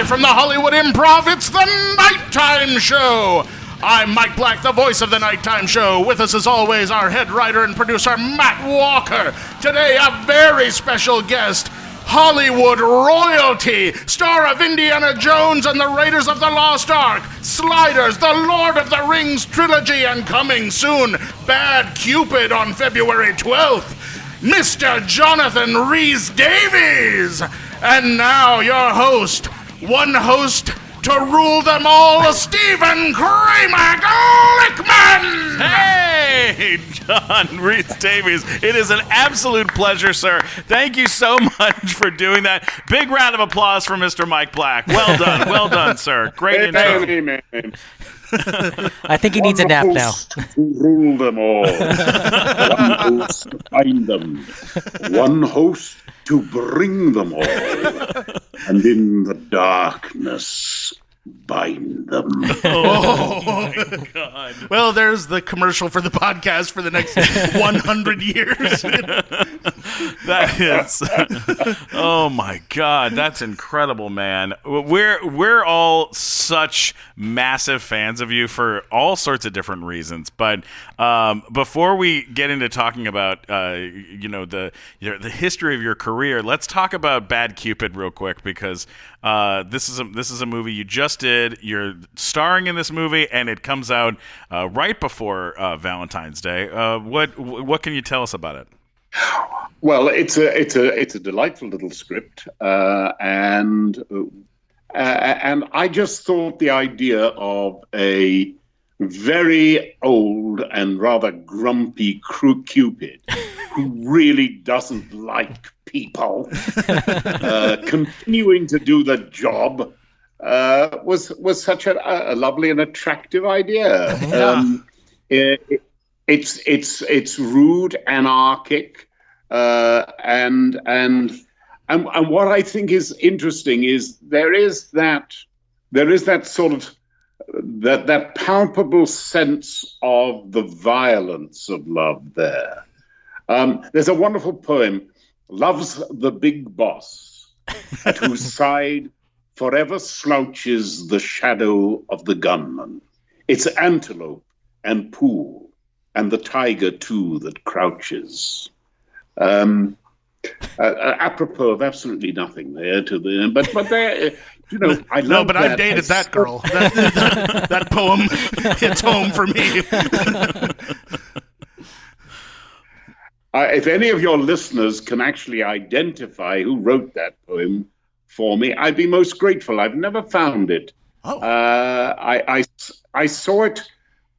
Live from the Hollywood Improv, it's the Nighttime Show. I'm Mike Black, the voice of the Nighttime Show. With us, as always, our head writer and producer, Matt Walker. Today, a very special guest, Hollywood royalty, star of Indiana Jones and the Raiders of the Lost Ark, Sliders, the Lord of the Rings trilogy, and coming soon, Bad Cupid on February 12th, Mr. Jonathan Rhys-Davies. And now, your host, one host to rule them all, Stephen Kramer Glickman! Hey, John Rhys-Davies. It is an absolute pleasure, sir. Thank you so much for doing that. Big round of applause for Mr. Mike Black. Well done, sir. Great intro. Amen. I think he needs a nap now. To rule them all. One host to find them. One host to bring them all. And in the darkness, bind them. Oh, my God. Well, there's the commercial for the podcast for the next 100 years. That is, oh my God, that's incredible, man. We're all such massive fans of you for all sorts of different reasons. But before we get into talking about the history of your career, let's talk about Bad Cupid real quick, because this is a movie you just did. You're starring in this movie, and it comes out right before Valentine's Day. What can you tell us about it? Well, it's a delightful little script, and I just thought the idea of a very old and rather grumpy Cupid who really doesn't like people continuing to do the job was such a lovely and attractive idea. Yeah. It's rude, anarchic, and what I think is interesting is there is that sort of that palpable sense of the violence of love there. There's a wonderful poem, "Love's the big boss, at whose side forever slouches the shadow of the gunman. It's antelope and pool, and the tiger, too, that crouches." Apropos of absolutely nothing there to the, but there, I love. No, but I've dated that girl. That poem hits home for me. If any of your listeners can actually identify who wrote that poem for me, I'd be most grateful. I've never found it. Oh. I saw it.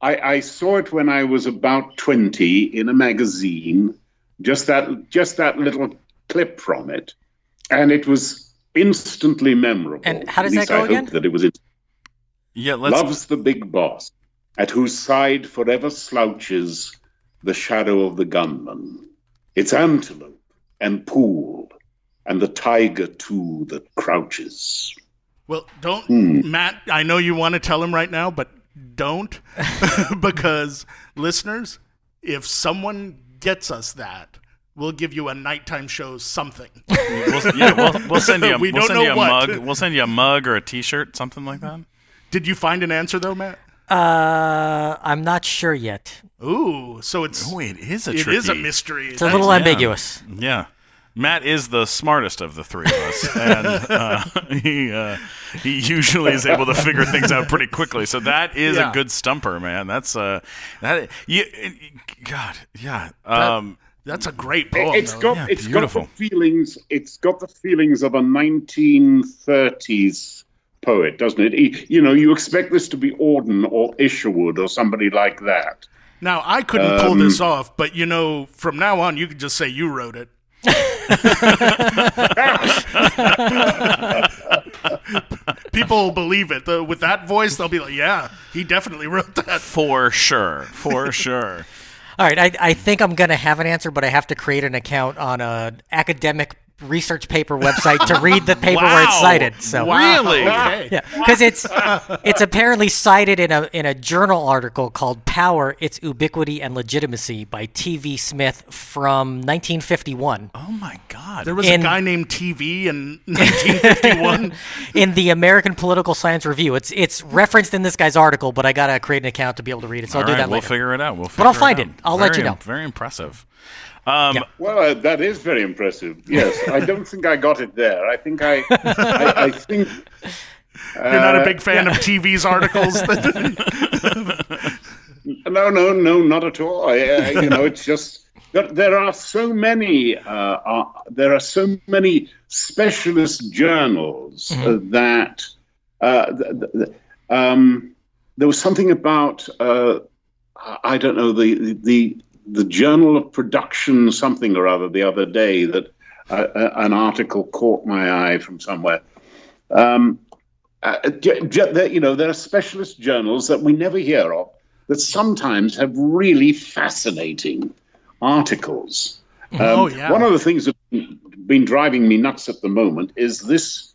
I saw it when I was about 20 in a magazine, just that little clip from it, and it was instantly memorable. And how does that go again? That it was. Love's the big boss, at whose side forever slouches the shadow of the gunman. It's antelope and pool, and the tiger, too, that crouches. Well, don't, Matt, I know you want to tell him right now, but don't, because listeners, if someone gets us that, we'll give you a Nighttime Show something. We'll send you a mug. We'll send you a mug or a T-shirt, something like that. Did you find an answer though, Matt? I'm not sure yet. Ooh, so it is a mystery. It's a little ambiguous. Yeah. Matt is the smartest of the three of us, and he usually is able to figure things out pretty quickly. So that is a good stumper, man. That's God, yeah. That's a great poem. It's got beautiful. It's got the feelings of a 1930s poet, doesn't it? You expect this to be Auden or Isherwood or somebody like that. Now I couldn't pull this off, but from now on you can just say you wrote it. People will believe it. With that voice, they'll be like, yeah, he definitely wrote that. For sure. All right, I think I'm going to have an answer, but I have to create an account on an academic research paper website to read the paper where it's cited. So Really? Okay. yeah, because it's apparently cited in a journal article called "Power: Its Ubiquity and Legitimacy" by T.V. Smith from 1951. Oh my God! There was a guy named TV in 1951. In the American Political Science Review. It's referenced in this guy's article, but I gotta create an account to be able to read it, so I'll do that We'll later. figure it out. But I'll find it. I'll let you know. Very impressive. Well, that is very impressive. Yes, I don't think I got it there. I think I think. You're not a big fan of TV's articles? No, not at all. It's just there are so many specialist journals that there was something about I don't know the Journal of Production something or other the other day that an article caught my eye from somewhere. There are specialist journals that we never hear of that sometimes have really fascinating articles. One of the things that's been driving me nuts at the moment is this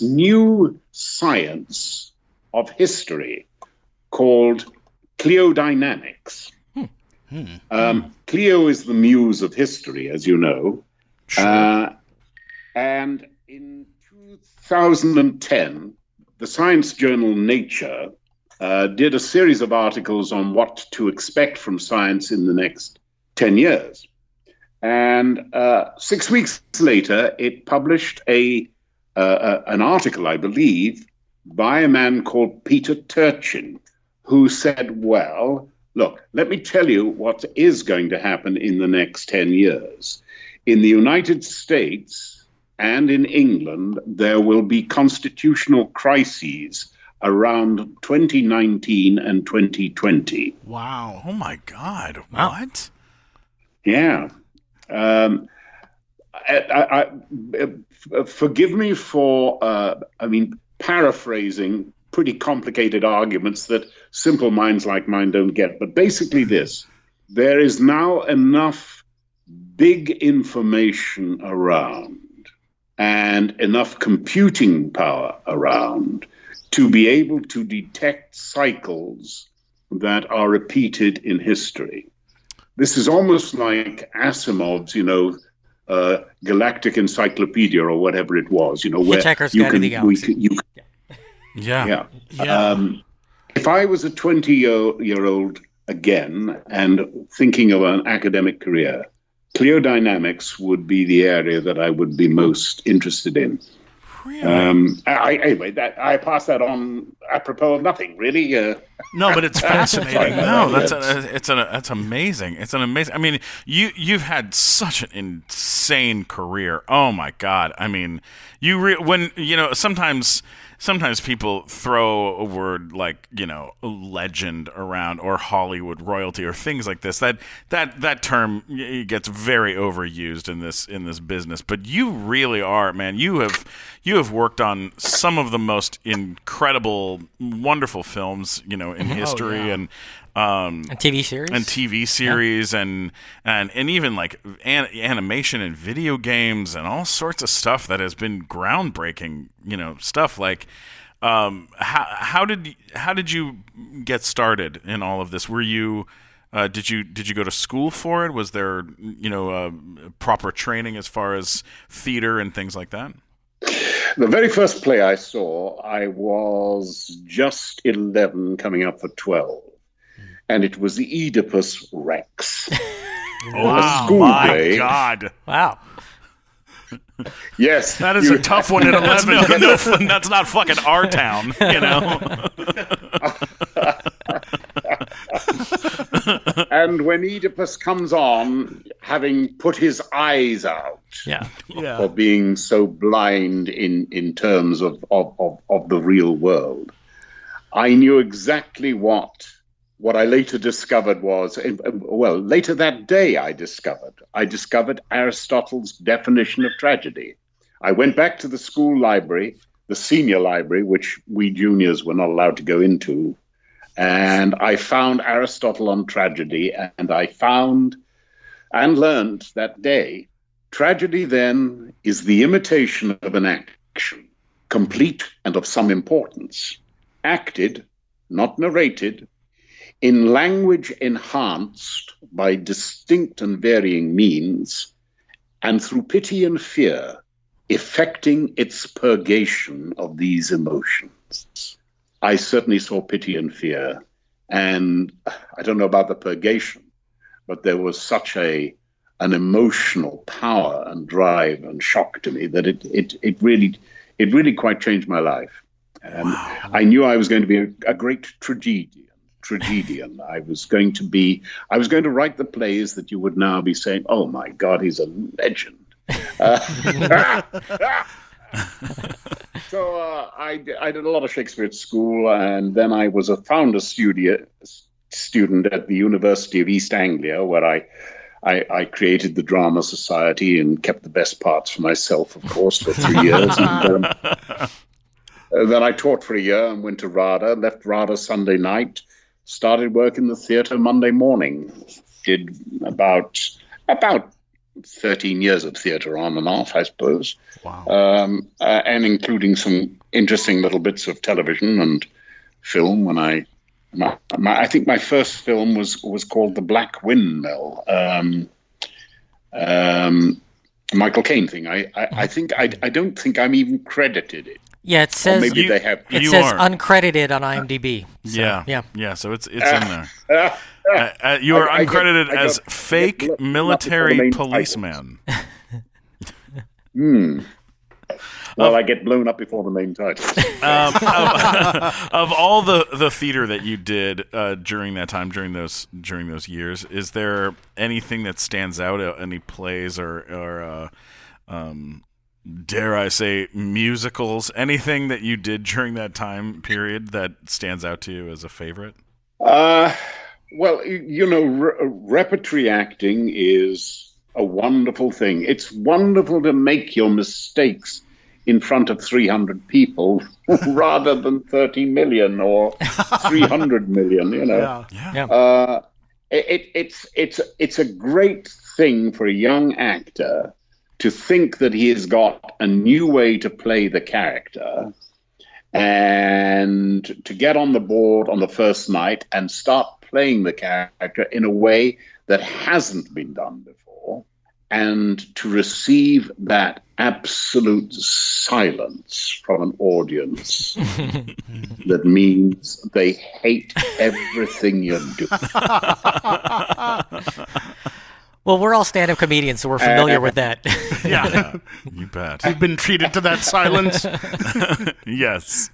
new science of history called cliodynamics. Clio is the muse of history, as you know. Sure. And in 2010, the science journal Nature did a series of articles on what to expect from science in the next 10 years. And 6 weeks later, it published an article, I believe, by a man called Peter Turchin, who said, well, look, let me tell you what is going to happen in the next 10 years. In the United States and in England, there will be constitutional crises around 2019 and 2020. Wow. Oh, my God. Wow. What? Yeah. Forgive me for, paraphrasing pretty complicated arguments that simple minds like mine don't get. But basically this, there is now enough big information around and enough computing power around to be able to detect cycles that are repeated in history. This is almost like Asimov's, Galactic Encyclopedia or whatever it was, where Hitchhiker's Guide to the Galaxy. Yeah. If I was a 20-year-old again and thinking of an academic career, cliodynamics would be the area that I would be most interested in. Really? I pass that on apropos of nothing, really. No, but it's fascinating. No, that's amazing. It's an amazing. I mean, you've had such an insane career. Oh my God. I mean, sometimes people throw a word like, legend around or Hollywood royalty or things like this. That term gets very overused in this business. But you really are, man. You have worked on some of the most incredible, wonderful films, in history and TV series and even like animation and video games and all sorts of stuff that has been groundbreaking, stuff like how did you get started in all of this? Were you did you go to school for it? Was there proper training as far as theater and things like that? The very first play I saw, I was just 11, coming up for 12. And it was the Oedipus Rex. Wow, school my play. God. Wow. Yes. That is a tough one at 11. That's not fucking our town, And when Oedipus comes on, having put his eyes out for being so blind in terms of the real world, I knew exactly what I later discovered was, later that day I discovered Aristotle's definition of tragedy. I went back to the school library, the senior library, which we juniors were not allowed to go into, and I found Aristotle on tragedy, and I found and learned that day Tragedy, then, is the imitation of an action, complete and of some importance, acted, not narrated, in language enhanced by distinct and varying means, and through pity and fear, effecting its purgation of these emotions. I certainly saw pity and fear, and I don't know about the purgation, but there was such an emotional power and drive and shock to me that it really quite changed my life. And wow. I knew I was going to be a great tragedian. I was going to write the plays that you would now be saying, "Oh my God, he's a legend." So I did a lot of Shakespeare at school, and then I was a founder student at the University of East Anglia, where I created the Drama Society and kept the best parts for myself, of course, for 3 years. And then I taught for a year and went to RADA, left RADA Sunday night, started work in the theatre Monday morning. Did about 13 years of theatre on and off, I suppose. Wow. And including some interesting little bits of television and film. When I think my first film was called The Black Windmill, Michael Caine thing. I don't think I'm even credited it. Yeah, it says maybe they have. It says uncredited on IMDb. So, yeah. So it's in there. You are uncredited as fake military policeman. Well, I get blown up before the main title. Of all the theater that you did during that time, during those years, is there anything that stands out? Any plays or dare I say musicals? Anything that you did during that time period that stands out to you as a favorite? Well, repertory acting is a wonderful thing. It's wonderful to make your mistakes in front of 300 people rather than 30 million or 300 million, Yeah. It's a great thing for a young actor to think that he has got a new way to play the character and to get on the board on the first night and start playing the character in a way that hasn't been done before, and to receive that absolute silence from an audience that means they hate everything you're doing. Well, we're all stand-up comedians, so we're familiar with that. Yeah, you bet. You've been treated to that silence. Yes.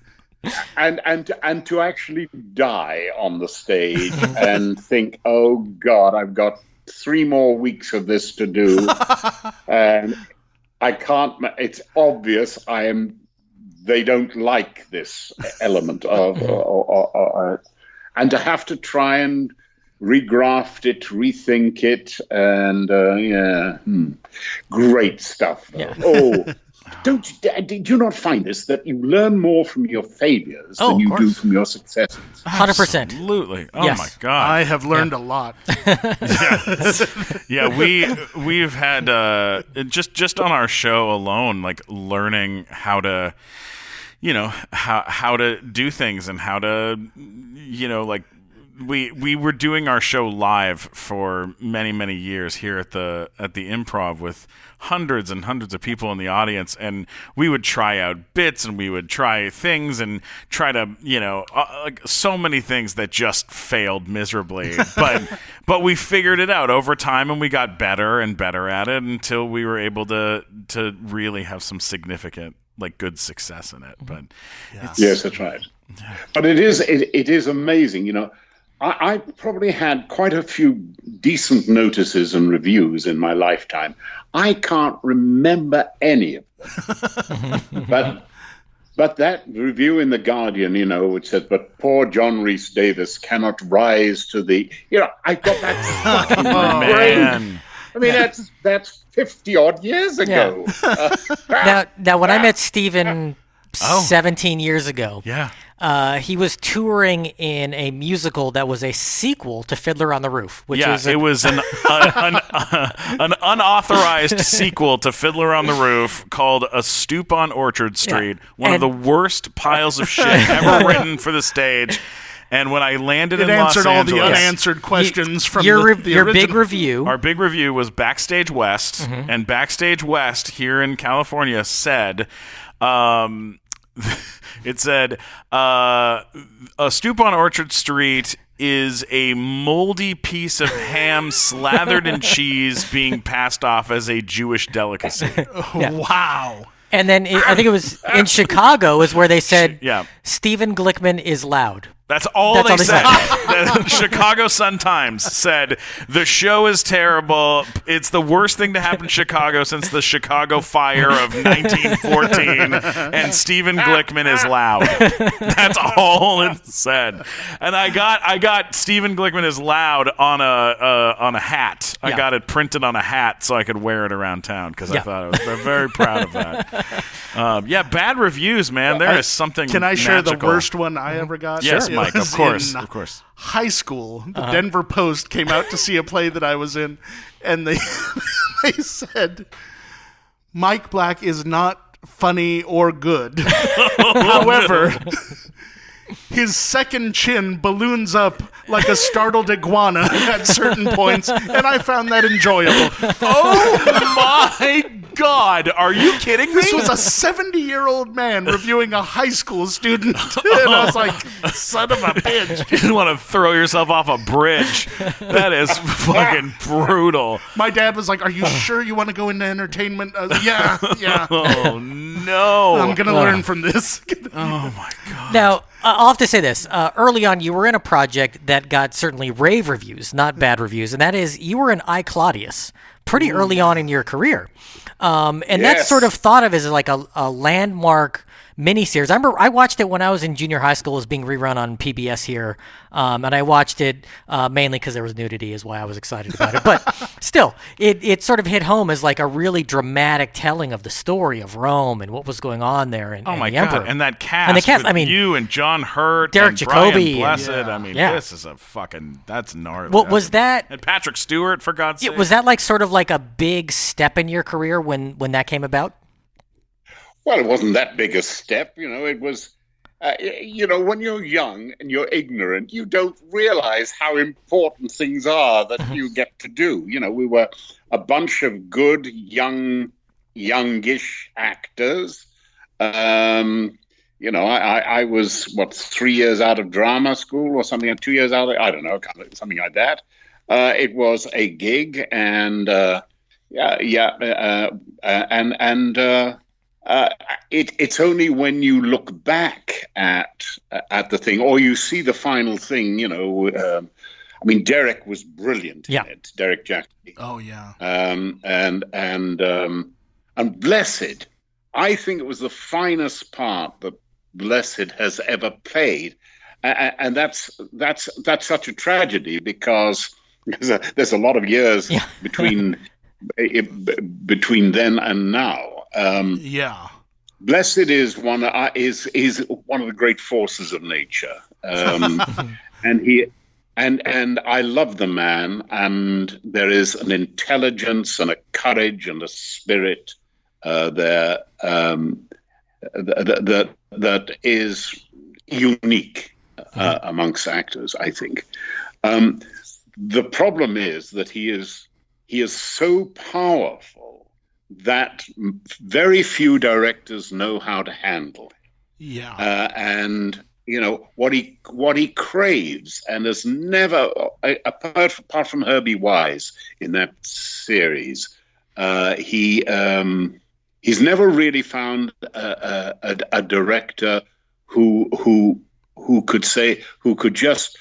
And to actually die on the stage and think, oh God, I've got 3 more weeks of this to do, and I can't. It's obvious they don't like this element of, and to have to try and regraft it, rethink it, and great stuff. Yeah. Oh. Did you not find this, that you learn more from your failures than you do from your successes? 100%. Absolutely. Oh yes. my God. I have learned a lot. Yeah, we've had just on our show alone, like learning how to, how to do things and how to, like. We were doing our show live for many, many years here at the Improv with hundreds and hundreds of people in the audience, and we would try out bits and we would try things and try to like so many things that just failed miserably, but we figured it out over time and we got better and better at it until we were able to really have some significant good success in it. But yes, that's right. But it is amazing, I probably had quite a few decent notices and reviews in my lifetime. I can't remember any of them. But that review in The Guardian, which said, "But poor John Rhys-Davies cannot rise to the..." I got that fucking brain. I mean, that's 50-odd years ago. Yeah. Now, when I met Stephen 17 years ago, he was touring in a musical that was a sequel to Fiddler on the Roof, which is it was an unauthorized sequel to Fiddler on the Roof called A Stoop on Orchard Street, one of the worst piles of shit ever written for the stage. And when I landed in Los Angeles, it answered all the unanswered questions from your the big review. Our big review was Backstage West, and Backstage West here in California said, it said, A Stoop on Orchard Street is a moldy piece of ham slathered in cheese being passed off as a Jewish delicacy. Wow. And then I think it was in Chicago is where they said, Yeah. Stephen Glickman is loud. That's all they said. The Chicago Sun-Times said, the show is terrible. It's the worst thing to happen in Chicago since the Chicago fire of 1914, and Stephen Glickman is loud. That's all it said. And I got Stephen Glickman is loud on a hat. I got it printed on a hat so I could wear it around town because I thought I was very proud of that. Bad reviews, man. There is something Can I share magical. the worst one I ever got? Yes, It Mike, was of course, in of course. high school, the Denver Post came out to see a play that I was in, and they they said, Mike Black is not funny or good. However, his second chin balloons up like a startled iguana at certain points, and I found that enjoyable. Oh my God! Are you kidding me? This was a 70-year-old man reviewing a high school student, and I was like, son of a bitch. You didn't want to throw yourself off a bridge. That is fucking brutal. My dad was like, are you sure you want to go into entertainment? Yeah. Oh no! I'm going to learn from this. Oh my God! Now, I'll have to say this. Early on, you were in a project that got certainly rave reviews, not bad reviews, and that is you were in Claudius pretty early on in your career. And that's sort of thought of as like a landmark miniseries. I remember I watched it when I was in junior high school. It was being rerun on PBS here, and I watched it mainly because there was nudity is why I was excited about it. But still, it sort of hit home as like a really dramatic telling of the story of Rome and what was going on there. And, Oh my the God! Emperor. And that cast, And the cast, with I mean, you and John Hurt, Derek and Jacobi, Brian Blessed. and- I mean, Yeah. this is a fucking that's gnarly. What was that? And Patrick Stewart, for God's sake. Was that like sort of like a big step in your career when that came about? Well, it wasn't that big a step, it was, when you're young and you're ignorant, you don't realize how important things are that you get to do. We were a bunch of good, youngish actors. I was, 3 years out of drama school or something, 2 years out of, I don't know, something like that. It was a gig and, it's only when you look back at the thing, or you see the final thing. Derek was brilliant in it. Derek Jacobi. Oh yeah. And Blessed, I think it was the finest part that Blessed has ever played, and that's such a tragedy because there's a lot of years between then and now. Blessed is one of the great forces of nature, and I love the man. And there is an intelligence and a courage and a spirit there that is unique amongst actors, I think. The problem is that he is so powerful that very few directors know how to handle it. Yeah. And what he craves, and has never, apart from Herbie Wise in that series, he's never really found a director who could just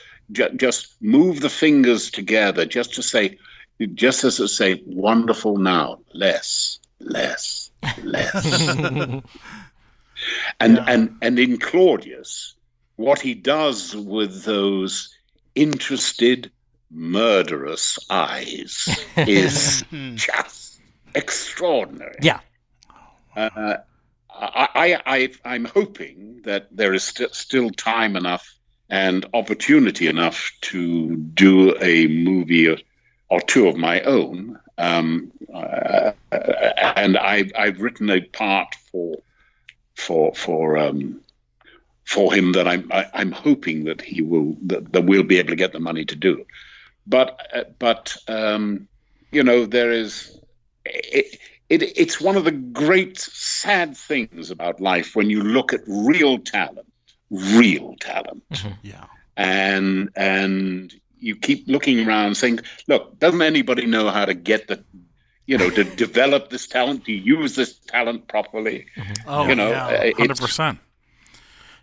move the fingers together, just as to say, wonderful now, less. And in Claudius, what he does with those interested, murderous eyes is just extraordinary. Yeah. I'm hoping that there is still time enough and opportunity enough to do a movie or two of my own. And I've written a part for him that I'm hoping that that we'll be able to get the money to do. But there is. It's one of the great sad things about life when you look at real talent, Mm-hmm. Yeah. and you keep looking around saying, look, doesn't anybody know how to get to develop this talent, to use this talent properly? Mm-hmm. Oh, 100%.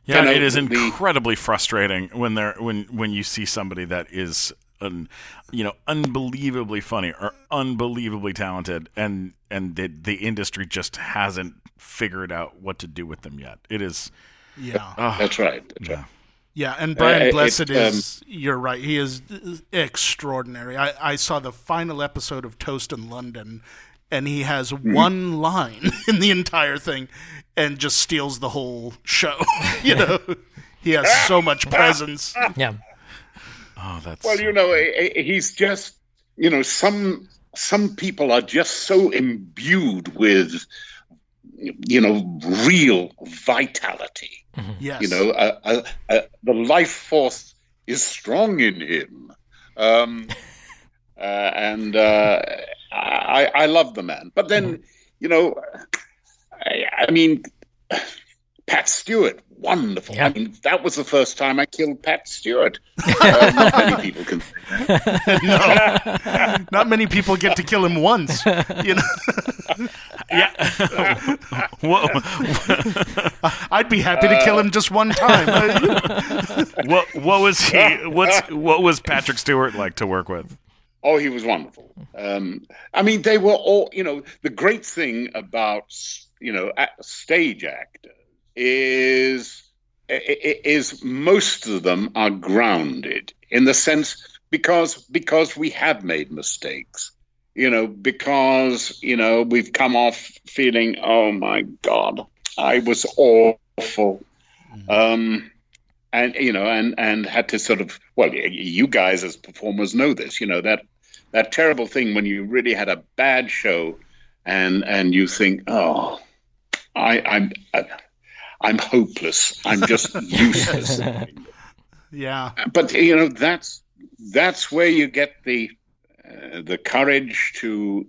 Yeah, it is incredibly frustrating when you see somebody that is unbelievably funny or unbelievably talented, and the industry just hasn't figured out what to do with them yet. It is. Yeah. That's right. Yeah, and Brian Blessed is, you're right, he is extraordinary. I saw the final episode of Toast in London, and he has one line in the entire thing and just steals the whole show. He has so much presence. Yeah. Oh, that's... Well, he's just, some people are just so imbued with, real vitality. Mm-hmm. Yes. The life force is strong in him. And I love the man. But then, I mean, Pat Stewart, wonderful. Yeah. I mean, that was the first time I killed Pat Stewart. Not many people can say that. No, not many people get to kill him once. Yeah. I'd be happy to kill him just one time. What was Patrick Stewart like to work with? Oh, he was wonderful. I mean, they were all, the great thing about, stage actors is most of them are grounded in the sense because we have made mistakes, because, we've come off feeling, oh my God, I was awful. And had to sort of, well, you guys as performers know this, that terrible thing when you really had a bad show and you think, oh, I'm hopeless. I'm just useless. Yeah. But that's where you get the courage to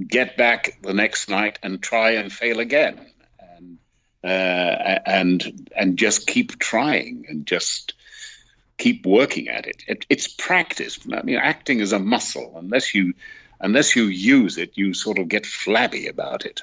get back the next night and try and fail again, and just keep trying and just keep working at it. It's practice. I mean, acting is a muscle. Unless you use it, you sort of get flabby about it.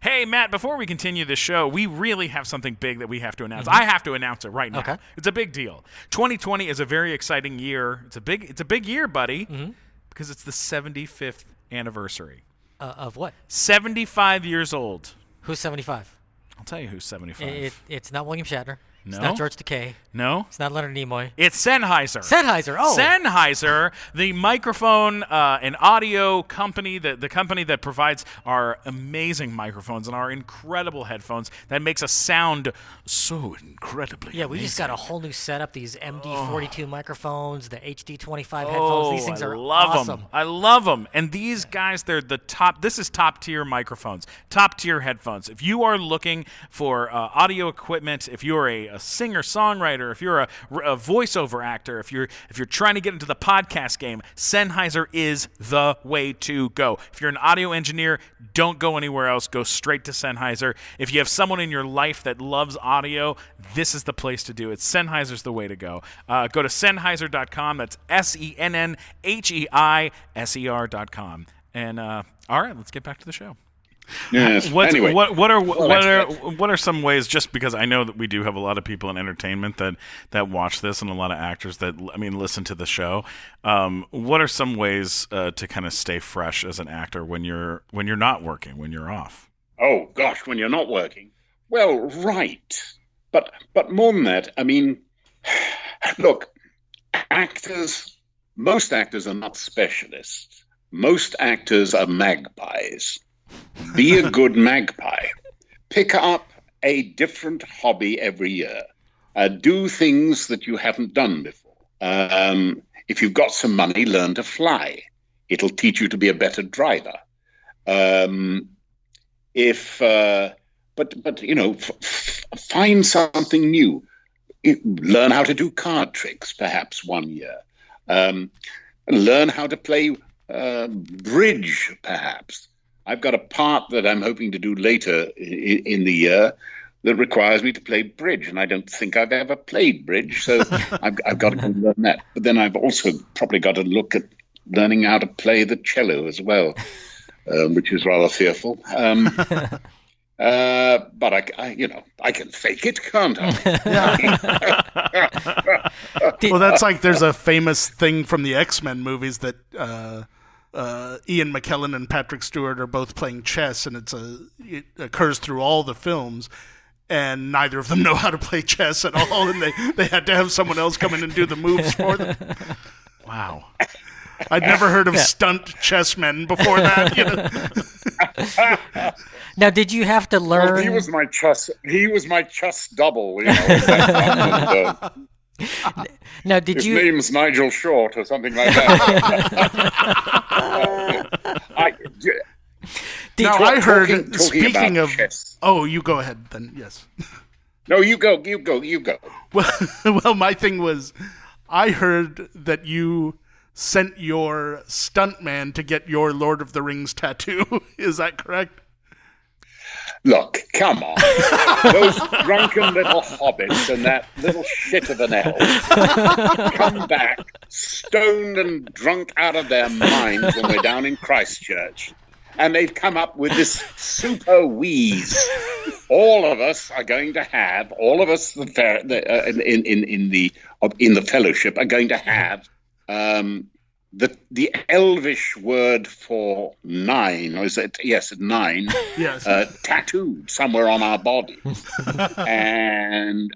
Hey, Matt, before we continue the show, we really have something big that we have to announce. I have to announce it right now. Okay. It's a big deal. 2020 is a very exciting year. It's a big year, buddy, because it's the 75th anniversary. Of what? 75 years old. Who's 75? I'll tell you who's 75. It's not William Shatner. No. It's not George Takei. No. It's not Leonard Nimoy. It's Sennheiser. Sennheiser. Oh. Sennheiser, the microphone and audio company, the company that provides our amazing microphones and our incredible headphones that makes us sound so incredibly Yeah, we amazing. just got a whole new setup. These MD42 microphones, the HD25 headphones. These things are awesome. I love them. And these guys, they're the top. This is top tier microphones, top tier headphones. If you are looking for audio equipment, if you're a singer songwriter, if you're a voiceover actor, if you're trying to get into the podcast game, Sennheiser is the way to go. If you're an audio engineer, don't go anywhere else. Go straight to Sennheiser. If you have someone in your life that loves audio, this is the place to do it. Sennheiser's the way to go. Go to Sennheiser.com. That's Sennheiser.com. And all right, let's get back to the show. Yes. Anyway, what Well, are some ways? Just because I know that we do have a lot of people in entertainment that watch this, and a lot of actors that listen to the show. What are some ways to kind of stay fresh as an actor when you're not working, when you're off? Oh gosh, when you're not working. Well, right, but more than that, I mean, look, most actors are not specialists. Most actors are magpies. Be a good magpie. Pick up a different hobby every year. Do things that you haven't done before. If you've got some money, learn to fly. It'll teach you to be a better driver. But find something new. Learn how to do card tricks, perhaps one year. Learn how to play bridge, perhaps. I've got a part that I'm hoping to do later in the year that requires me to play bridge, and I don't think I've ever played bridge, so I've got to go learn that. But then I've also probably got to look at learning how to play the cello as well, which is rather fearful. But I can fake it, can't I? Well, that's like there's a famous thing from the X-Men movies that Ian McKellen and Patrick Stewart are both playing chess, and it occurs through all the films, and neither of them know how to play chess at all, and they had to have someone else come in and do the moves for them. Wow. I'd never heard of stunt chessmen before that. Now, did you have to learn? Well, he was my chess double. Now, did his you? name's Nigel Short or something like that. I heard. Talking Speaking of, chess. oh, you go ahead then. Yes. No, you go. Well, my thing was, I heard that you sent your stuntman to get your Lord of the Rings tattoo. Is that correct? Look, come on. Those drunken little hobbits and that little shit of an elf come back stoned and drunk out of their minds when we're down in Christchurch. And they've come up with this super wheeze. All of us in the fellowship are going to have the elvish word for 9, or is it? Yes, 9. Yes. Tattooed somewhere on our body, and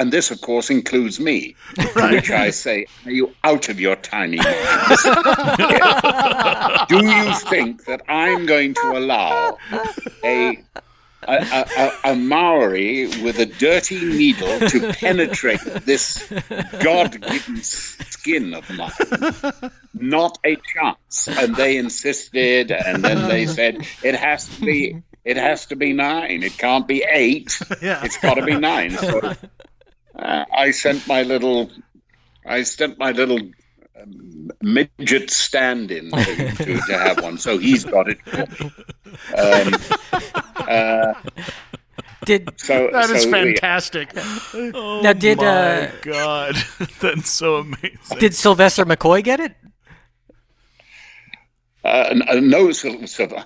this, of course, includes me. Right. To which I say, are you out of your tiny minds? Do you think that I'm going to allow a Maori with a dirty needle to penetrate this God-given skin of mine? Not a chance. And they insisted, and then they said it has to be 9. It can't be 8. Yeah. It's got to be 9. So I sent my little midget stand-in to have one. So he's got it. That is fantastic. Oh, now, did my God, that's so amazing. did Sylvester McCoy get it? No, Sylvester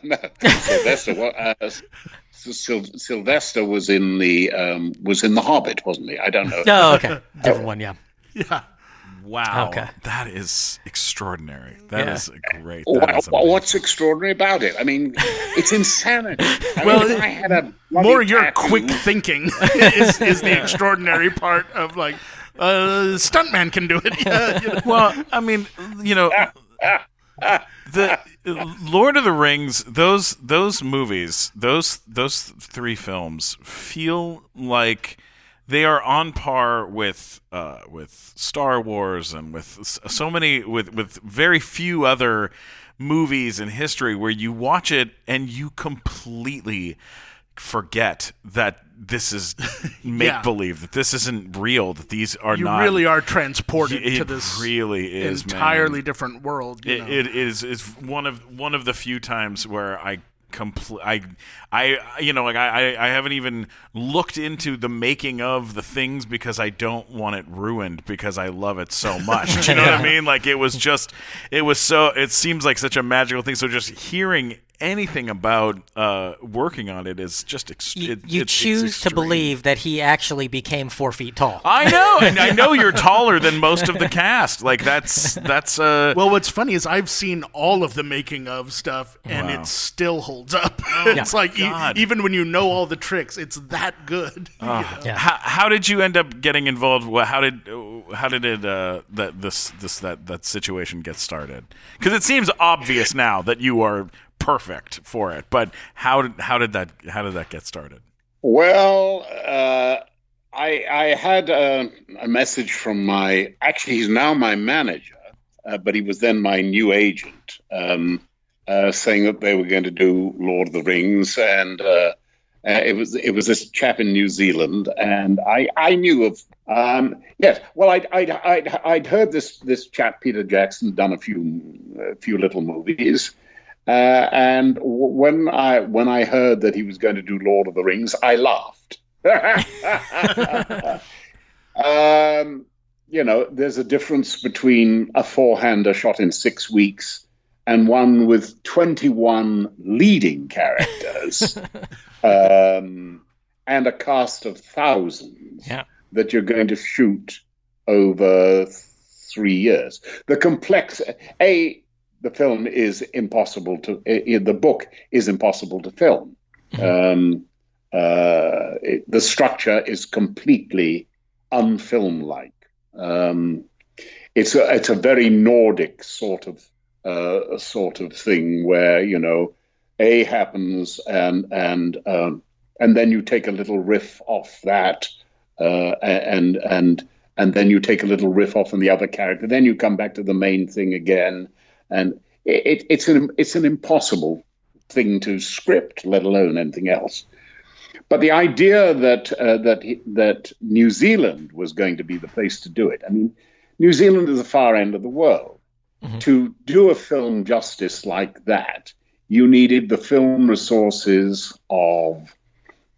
was in the Hobbit, wasn't he? I don't know. Oh, okay, different one, yeah. Yeah. Wow. Okay. That is extraordinary. That is great. What's extraordinary about it? I mean, it's insanity. I had a More your tattoo. quick thinking is the extraordinary part of, like, stuntman can do it. Yeah, Well, I mean, the Lord of the Rings, those movies, those 3 films feel like they are on par with Star Wars and with so many with very few other movies in history where you watch it and you completely forget that this is make believe, that this isn't real, that these are you not. really are transported to this really is entirely different world. It is one of the few times where I haven't even looked into the making of the things because I don't want it ruined because I love it so much. Do you know what I mean? Like it seems like such a magical thing. So just hearing anything about working on it is just you choose to believe that he actually became 4 feet tall. I know, and I know you're taller than most of the cast. Like that's Well, what's funny is I've seen all of the making of stuff, and it still holds up. It's like even when you know all the tricks, it's that good. How did you end up getting involved? How did that situation get started? Because it seems obvious now that you are perfect for it. But how did that get started? Well, I had a message from he's now my manager, but he was then my new agent, saying that they were going to do Lord of the Rings, and it was this chap in New Zealand, and I knew of yes. Well, I'd heard this chap Peter Jackson done a few little movies. And when I heard that he was going to do Lord of the Rings, I laughed. There's a difference between a four-hander shot in 6 weeks and one with 21 leading characters and a cast of thousands that you're going to shoot over 3 years. The film is impossible the book is impossible to film. The structure is completely unfilm-like. It's a very Nordic sort of thing where, A happens and then you take a little riff off that, and then you take a little riff off on the other character. Then you come back to the main thing again. And it's an impossible thing to script, let alone anything else. But the idea that New Zealand was going to be the place to do it. I mean, New Zealand is the far end of the world. Mm-hmm. To do a film justice like that, you needed the film resources of,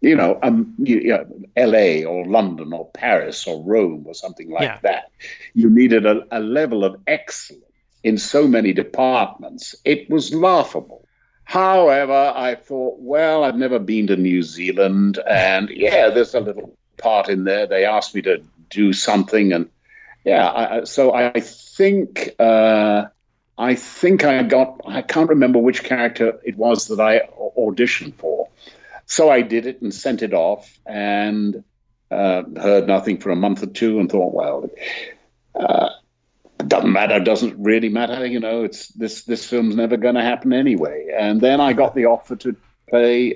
L.A. or London or Paris or Rome or something like that. You needed a level of excellence in so many departments. It was laughable. However, I thought, well, I've never been to New Zealand, and there's a little part in there. They asked me to do something, and so I think I can't remember which character it was that I auditioned for. So I did it and sent it off, and heard nothing for a month or two, and thought, well, doesn't matter, doesn't really matter, it's this film's never going to happen anyway. And then I got the offer to play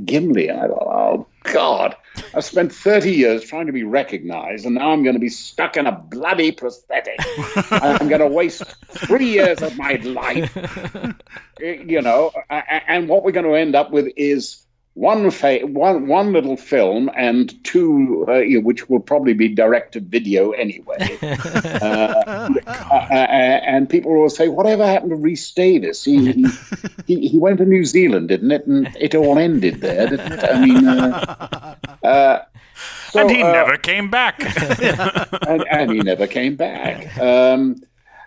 Gimli, and I thought, oh God, I've spent 30 years trying to be recognized, and now I'm going to be stuck in a bloody prosthetic. I'm going to waste 3 years of my life, and what we're going to end up with is one little film and two, which will probably be direct-to-video anyway. And people will say, whatever happened to Rhys-Davies? He went to New Zealand, didn't it? And it all ended there, didn't it? I mean, and he never came back. and he never came back.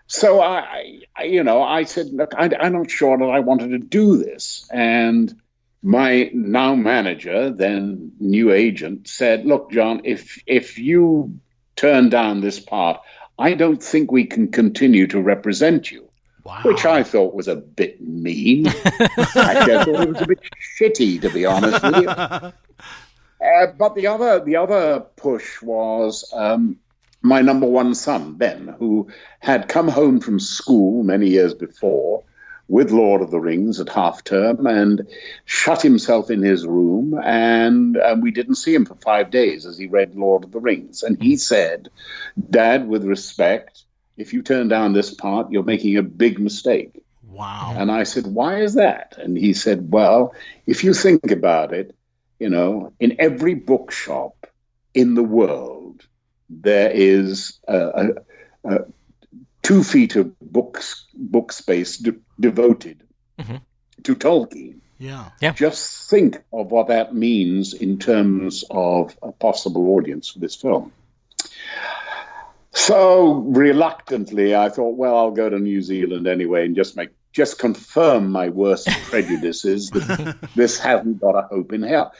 So I said, look, I'm not sure that I wanted to do this. And my now manager, then new agent, said, look, John, if you turn down this part, I don't think we can continue to represent you. Wow. Which I thought was a bit mean. Actually, I thought it was a bit shitty, to be honest with you. But the other push was my number one son, Ben, who had come home from school many years before with Lord of the Rings at half term and shut himself in his room, and we didn't see him for 5 days as he read Lord of the Rings. And he said, Dad, with respect, if you turn down this part, you're making a big mistake. Wow. And I said, why is that? And he said, well, if you think about it, in every bookshop in the world, there is 2 feet of book space devoted to Tolkien. Yeah. Just think of what that means in terms of a possible audience for this film. So reluctantly, I thought, well, I'll go to New Zealand anyway and just confirm my worst prejudices that this hasn't got a hope in hell.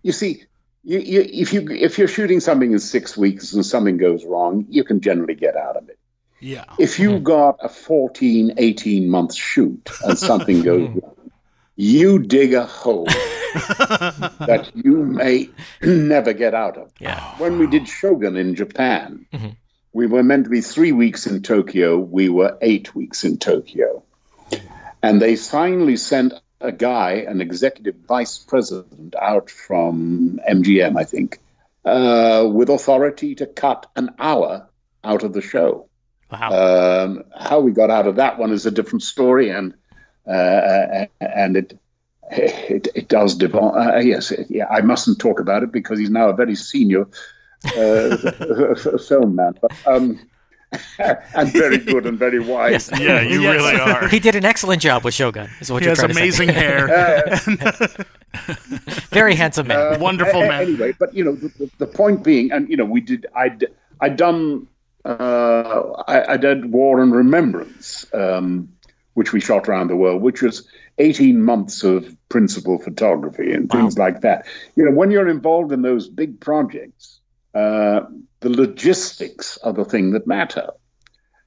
You see, if you're shooting something in 6 weeks and something goes wrong, you can generally get out of it. Yeah. If you got a 14, 18-month shoot and something goes wrong, you dig a hole that you may never get out of. Yeah. When we did Shogun in Japan, we were meant to be 3 weeks in Tokyo. We were 8 weeks in Tokyo. And they finally sent a guy, an executive vice president, out from MGM, I think, with authority to cut an hour out of the show. Wow. How we got out of that one is a different story, and it does devolve. Yes, I mustn't talk about it because he's now a very senior film man, but and very good and very wise. Yes. Yeah, you really are. He did an excellent job with Shogun. Is what He you're has trying amazing to say. hair. Very handsome man. Wonderful man. Anyway, but the point being, and I did War and Remembrance, which we shot around the world, which was 18 months of principal photography and things like that. When you're involved in those big projects, the logistics are the thing that matter.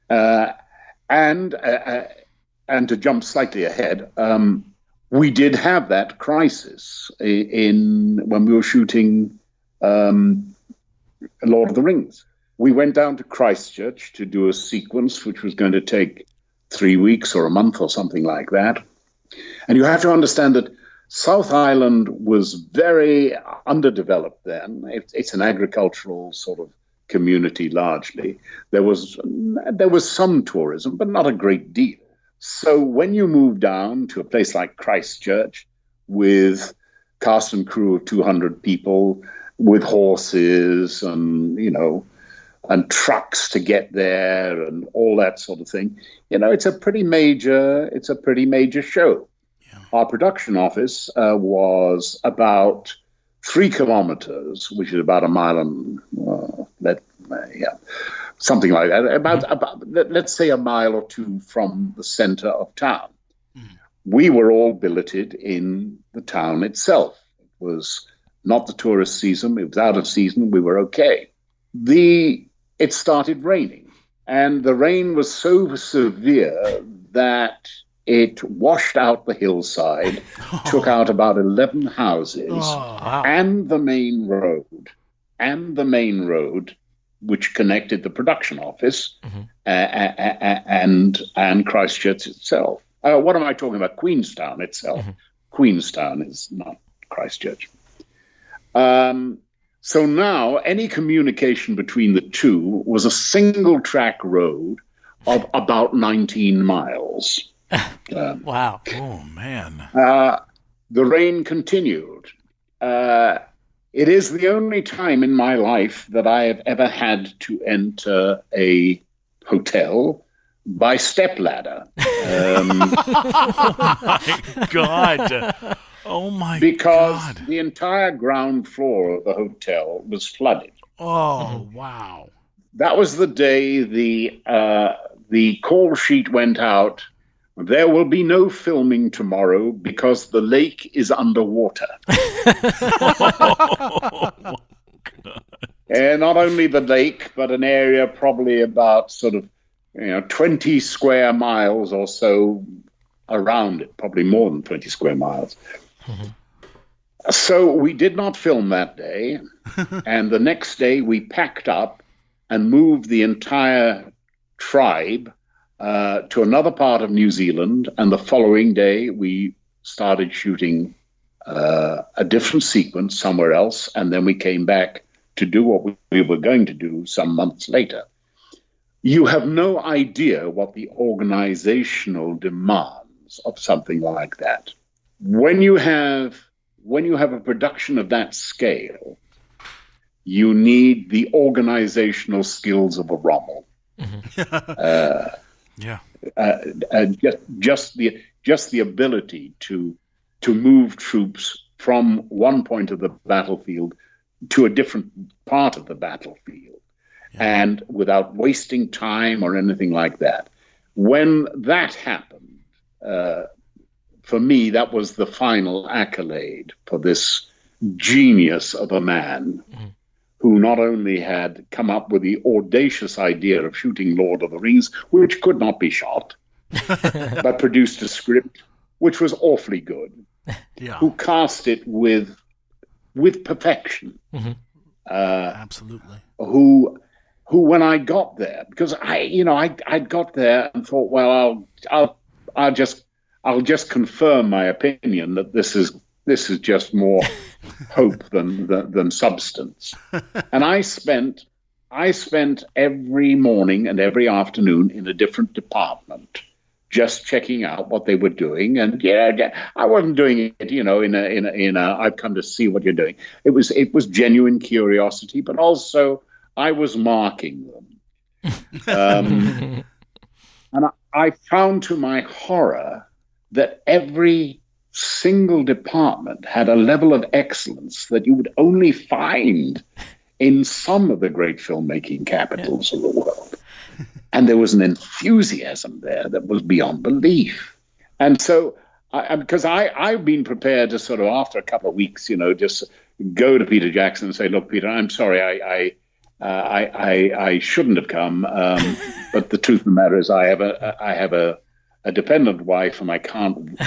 And to jump slightly ahead, we did have that crisis when we were shooting Lord of the Rings. We went down to Christchurch to do a sequence which was going to take 3 weeks or a month or something like that. And you have to understand that South Island was very underdeveloped then. It's an agricultural sort of community largely. There was some tourism, but not a great deal. So when you move down to a place like Christchurch with cast and crew of 200 people, with horses and trucks to get there and all that sort of thing, it's a pretty major show. Yeah. Our production office was about 3 kilometers, which is about a mile and something like that. About let's say a mile or two from the center of town. Mm. We were all billeted in the town itself. It was not the tourist season. It was out of season. We were okay. It started raining, and the rain was so severe that it washed out the hillside, took out about 11 houses, and the main road, which connected the production office and Christchurch itself. What am I talking about? Queenstown itself. Mm-hmm. Queenstown is not Christchurch. So now any communication between the two was a single track road of about 19 miles. Wow. Oh, man. The rain continued. It is the only time in my life that I have ever had to enter a hotel by stepladder. Oh, my God. Oh, my God. Because the entire ground floor of the hotel was flooded. Oh, wow. That was the day the call sheet went out. There will be no filming tomorrow because the lake is underwater. And not only the lake, but an area probably about 20 square miles or so around it, probably more than 20 square miles. Mm-hmm. So we did not film that day. And the next day we packed up and moved the entire tribe to another part of New Zealand, and the following day we started shooting a different sequence somewhere else, and then we came back to do what we were going to do some months later. You have no idea what the organizational demands of something like that. When you have a production of that scale, you need the organizational skills of a Rommel. Mm-hmm. Just the ability to move troops from one point of the battlefield to a different part of the battlefield, and without wasting time or anything like that. When that happened, for me, that was the final accolade for this genius of a man. Mm-hmm. Who not only had come up with the audacious idea of shooting Lord of the Rings, which could not be shot, but produced a script which was awfully good, who cast it with perfection. Mm-hmm. Absolutely. Who when I got there, because I got there and thought, well, I'll just I'll just confirm my opinion that this is just more hope than substance. And I spent every morning and every afternoon in a different department, just checking out what they were doing. And I wasn't doing it, in a I've come to see what you're doing. It was genuine curiosity, but also I was marking them. And I found, to my horror, that every single department had a level of excellence that you would only find in some of the great filmmaking capitals of the world. And there was an enthusiasm there that was beyond belief. And so, because I've been prepared to sort of, after a couple of weeks, just go to Peter Jackson and say, look, Peter, I'm sorry, I shouldn't have come. But the truth of the matter is I have a dependent wife, and I can't,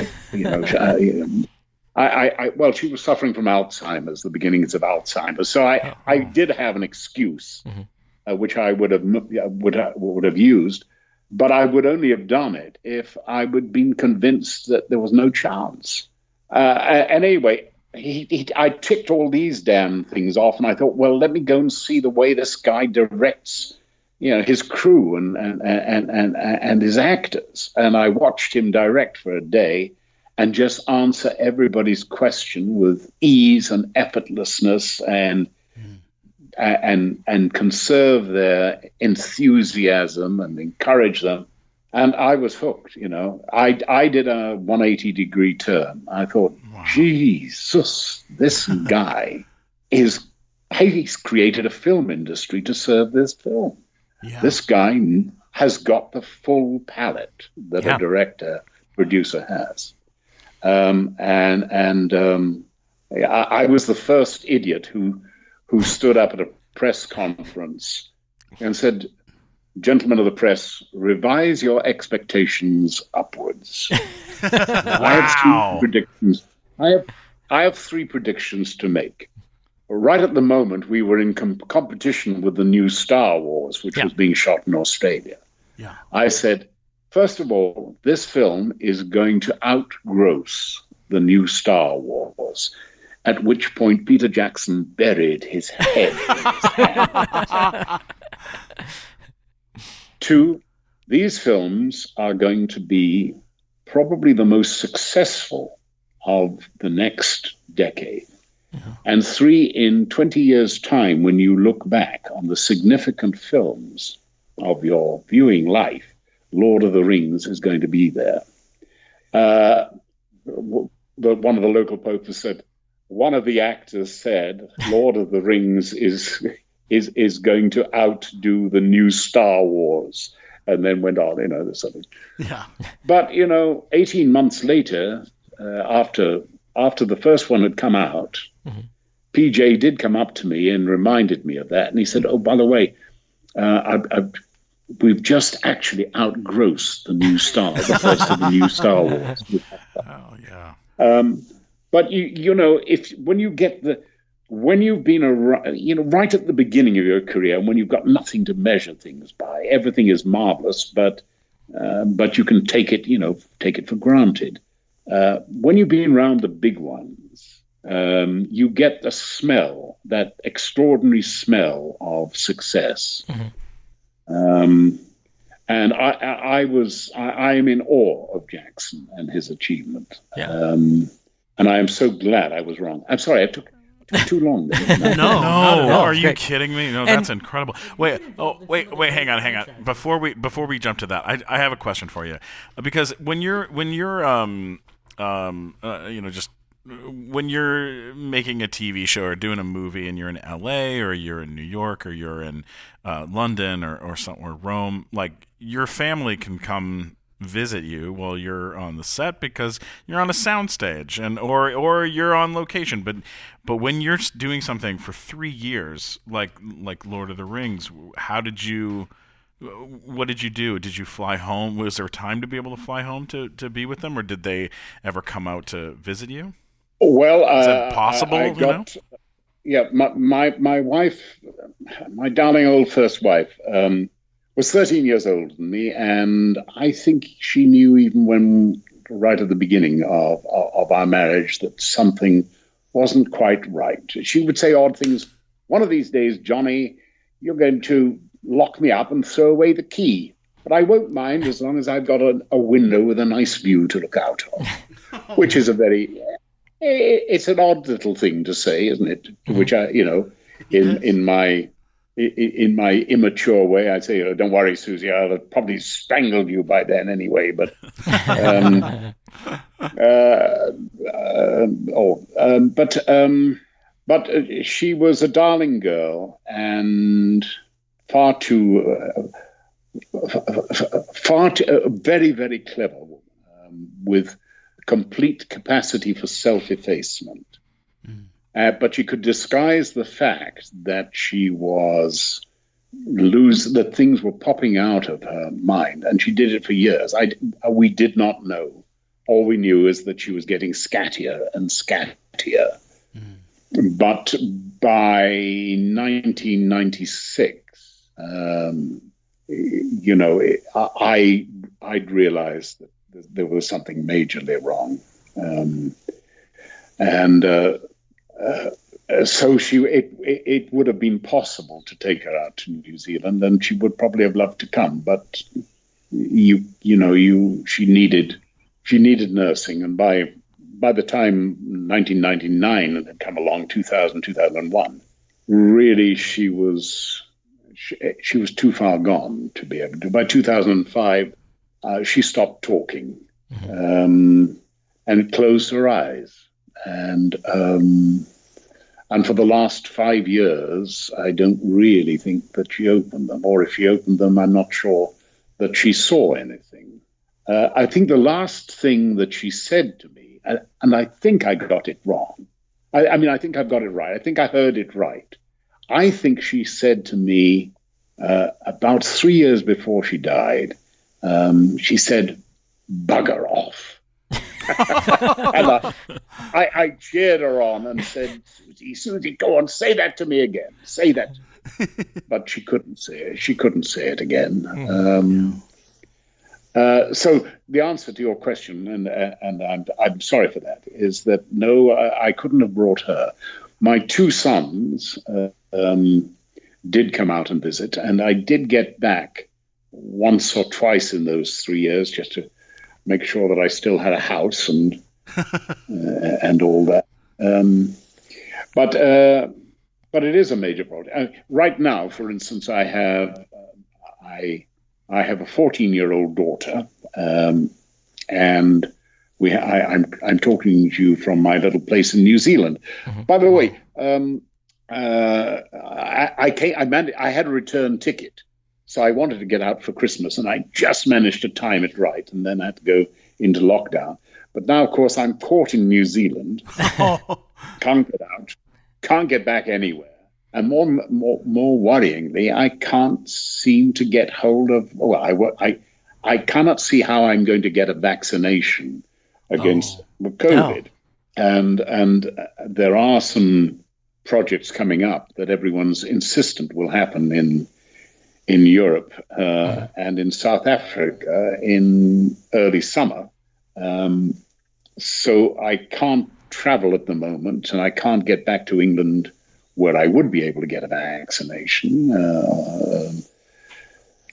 well, she was suffering from Alzheimer's, the beginnings of Alzheimer's. So I did have an excuse, which I would have used, but I would only have done it if I would have been convinced that there was no chance. And anyway, I ticked all these damn things off, and I thought, well, let me go and see the way this guy directs, his crew and his actors. And I watched him direct for a day and just answer everybody's question with ease and effortlessness, and conserve their enthusiasm and encourage them. And I was hooked, I did a 180-degree turn. I thought, wow, Jesus, this guy he's created a film industry to serve this film. Yeah. This guy has got the full palette that a director, producer has. I was the first idiot who stood up at a press conference and said, gentlemen of the press, revise your expectations upwards. Wow. I have three predictions to make. Right at the moment, we were in competition with the new Star Wars, which was being shot in Australia. Yeah. I said, first of all, this film is going to outgross the new Star Wars, at which point Peter Jackson buried his head in his hands. 2, these films are going to be probably the most successful of the next decade. And 3, in 20 years' time, when you look back on the significant films of your viewing life, Lord of the Rings is going to be there. One of the local papers said, one of the actors said, Lord of the Rings is going to outdo the new Star Wars, and then went on, there's something. Yeah. But, 18 months later, after the first one had come out, PJ did come up to me and reminded me of that. And he said, oh, by the way, we've just actually outgrossed the first of the new Star Wars. Oh, yeah. But when you've been around, right at the beginning of your career, when you've got nothing to measure things by, everything is marvelous, but you can take it for granted. When you've been around the big ones, you get the smell, that extraordinary smell of success. And I am in awe of Jackson and his achievement. Yeah. And I am so glad I was wrong. I'm sorry, I took too long. No. Are you kidding me? No, that's incredible. Wait, hang on. Before we jump to that, I have a question for you, because when you're just when you're making a TV show or doing a movie and you're in LA or you're in New York or you're in London or somewhere, Rome, like, your family can come visit you while you're on the set because you're on a soundstage or you're on location. But when you're doing something for 3 years, like Lord of the Rings, what did you do? Did you fly home? Was there time to be able to fly home to be with them, or did they ever come out to visit you? Well, is that possible? Yeah, my wife, my darling old first wife, was 13 years older than me, and I think she knew even when right at the beginning of our marriage that something wasn't quite right. She would say odd things. One of these days, Johnny, you're going to lock me up and throw away the key. But I won't mind as long as I've got a window with a nice view to look out of, which is it's an odd little thing to say, isn't it? Which I, in my immature way, I'd say, don't worry, Susie, I'll have probably strangled you by then anyway. But, but she was a darling girl and very, very clever woman with complete capacity for self-effacement. But she could disguise the fact that she was that things were popping out of her mind, and she did it for years. We did not know. All we knew is that she was getting scattier and scattier. But by 1996, I'd realized that there was something majorly wrong, so it would have been possible to take her out to New Zealand, and she would probably have loved to come, but she needed nursing, and by the time 1999 had come along, 2001, really she was too far gone to be able to. By 2005, she stopped talking and closed her eyes. And for the last 5 years, I don't really think that she opened them. Or if she opened them, I'm not sure that she saw anything. I think the last thing that she said to me, and I think I got it wrong. I think I've got it right. I think I heard it right. I think she said to me about 3 years before she died, she said, "Bugger off." And I cheered her on and said, Susie, go on, say that to me again. Say that. But she couldn't say it. She couldn't say it again. So the answer to your question, and I'm sorry for that, is that no, I couldn't have brought her. My two sons did come out and visit, and I did get back once or twice in those 3 years just to make sure that I still had a house and all that. But it is a major problem. Right now, for instance, I have a 14-year-old daughter, and I'm talking to you from my little place in New Zealand. Mm-hmm. By the way, I had a return ticket. So I wanted to get out for Christmas, and I just managed to time it right, and then I had to go into lockdown. But now, of course, I'm caught in New Zealand, can't get out, can't get back anywhere. And more worryingly, I can't seem to get hold of, I cannot see how I'm going to get a vaccination against COVID. No. And there are some projects coming up that everyone's insistent will happen in Europe and in South Africa in early summer. So I can't travel at the moment, and I can't get back to England where I would be able to get a vaccination.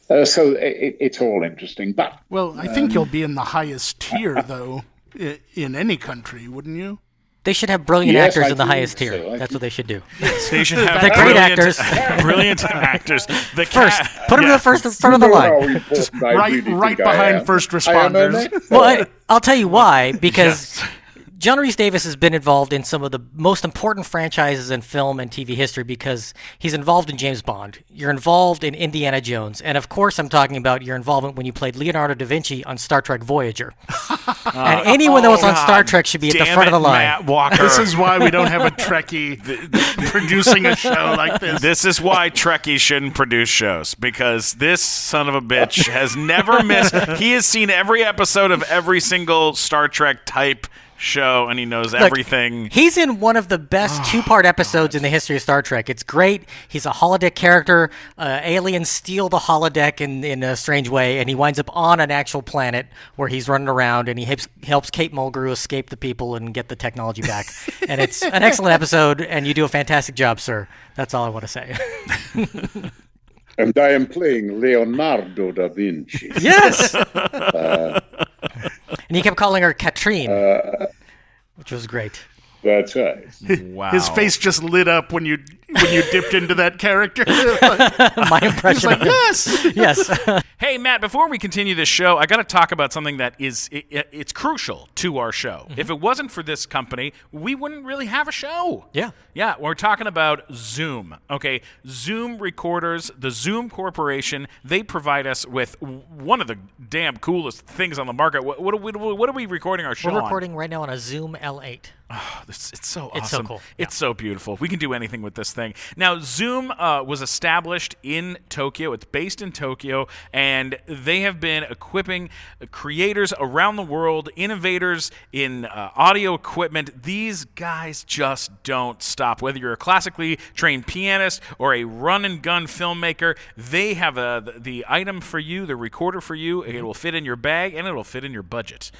So it's all interesting. But well, I think you'll be in the highest tier, though, in any country, wouldn't you? They should have brilliant actors in the highest tier. That's what they should do. They should have great actors. Brilliant actors. Put them in the front of the line. Just right behind first responders. Well, I'll tell you why. Because John Rhys-Davies has been involved in some of the most important franchises in film and TV history because he's involved in James Bond. You're involved in Indiana Jones. And, of course, I'm talking about your involvement when you played Leonardo da Vinci on Star Trek Voyager. And anyone that was on Star Trek should be at the front of the line. Matt Walker. This is why we don't have a Trekkie producing a show like this. This is why Trekkies shouldn't produce shows, because this son of a bitch has never missed. He has seen every episode of every single Star Trek type show, and he knows everything. He's in one of the best two-part episodes in the history of Star Trek. It's great. He's a holodeck character. Aliens steal the holodeck in a strange way, and he winds up on an actual planet where he's running around, and he helps Kate Mulgrew escape the people and get the technology back. And it's an excellent episode, and you do a fantastic job, sir. That's all I want to say. And I am playing Leonardo da Vinci. Yes! And he kept calling her Katrine, which was great. That's right. Wow. His face just lit up when you dipped into that character. My impression of him. Yes. Yes. Hey, Matt, before we continue this show, I got to talk about something that it's crucial to our show. If it wasn't for this company, we wouldn't really have a show. Yeah. Yeah, we're talking about Zoom. Okay, Zoom recorders, the Zoom Corporation, they provide us with one of the damn coolest things on the market. What are we recording our show on? We're recording right now on a Zoom L8. Oh, it's so awesome. It's so cool. It's so beautiful. We can do anything with this thing. Now, Zoom was established in Tokyo. It's based in Tokyo, and they have been equipping creators around the world, innovators in audio equipment. These guys just don't stop. Whether you're a classically trained pianist or a run-and-gun filmmaker, they have the item for you, the recorder for you. It will fit in your bag, and it will fit in your budget.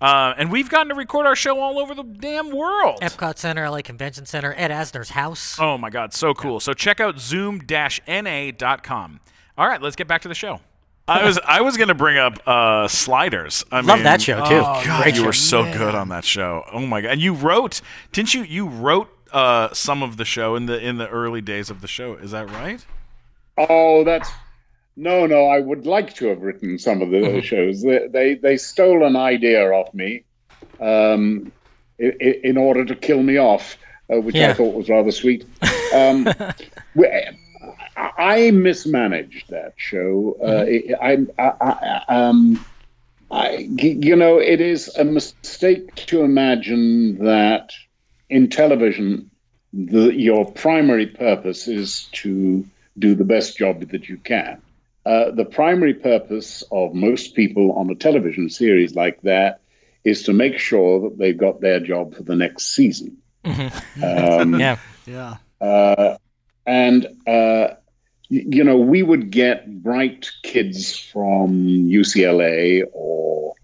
And we've gotten to record our show all over the damn world. Epcot Center, LA Convention Center, Ed Asner's house. Oh, my God. So cool. So check out zoom-na.com. All right, let's get back to the show. I was going to bring up Sliders. Love that show, too. Oh, God, Great you show. were so good on that show. Oh, my God. And you wrote, didn't you? You wrote some of the show in the early days of the show. Is that right? Oh, that's... No, I would like to have written some of the shows. They stole an idea off me in order to kill me off, which I thought was rather sweet. I mismanaged that show. It is a mistake to imagine that in television, your primary purpose is to do the best job that you can. The primary purpose of most people on a television series like that is to make sure that they've got their job for the next season. We would get bright kids from UCLA or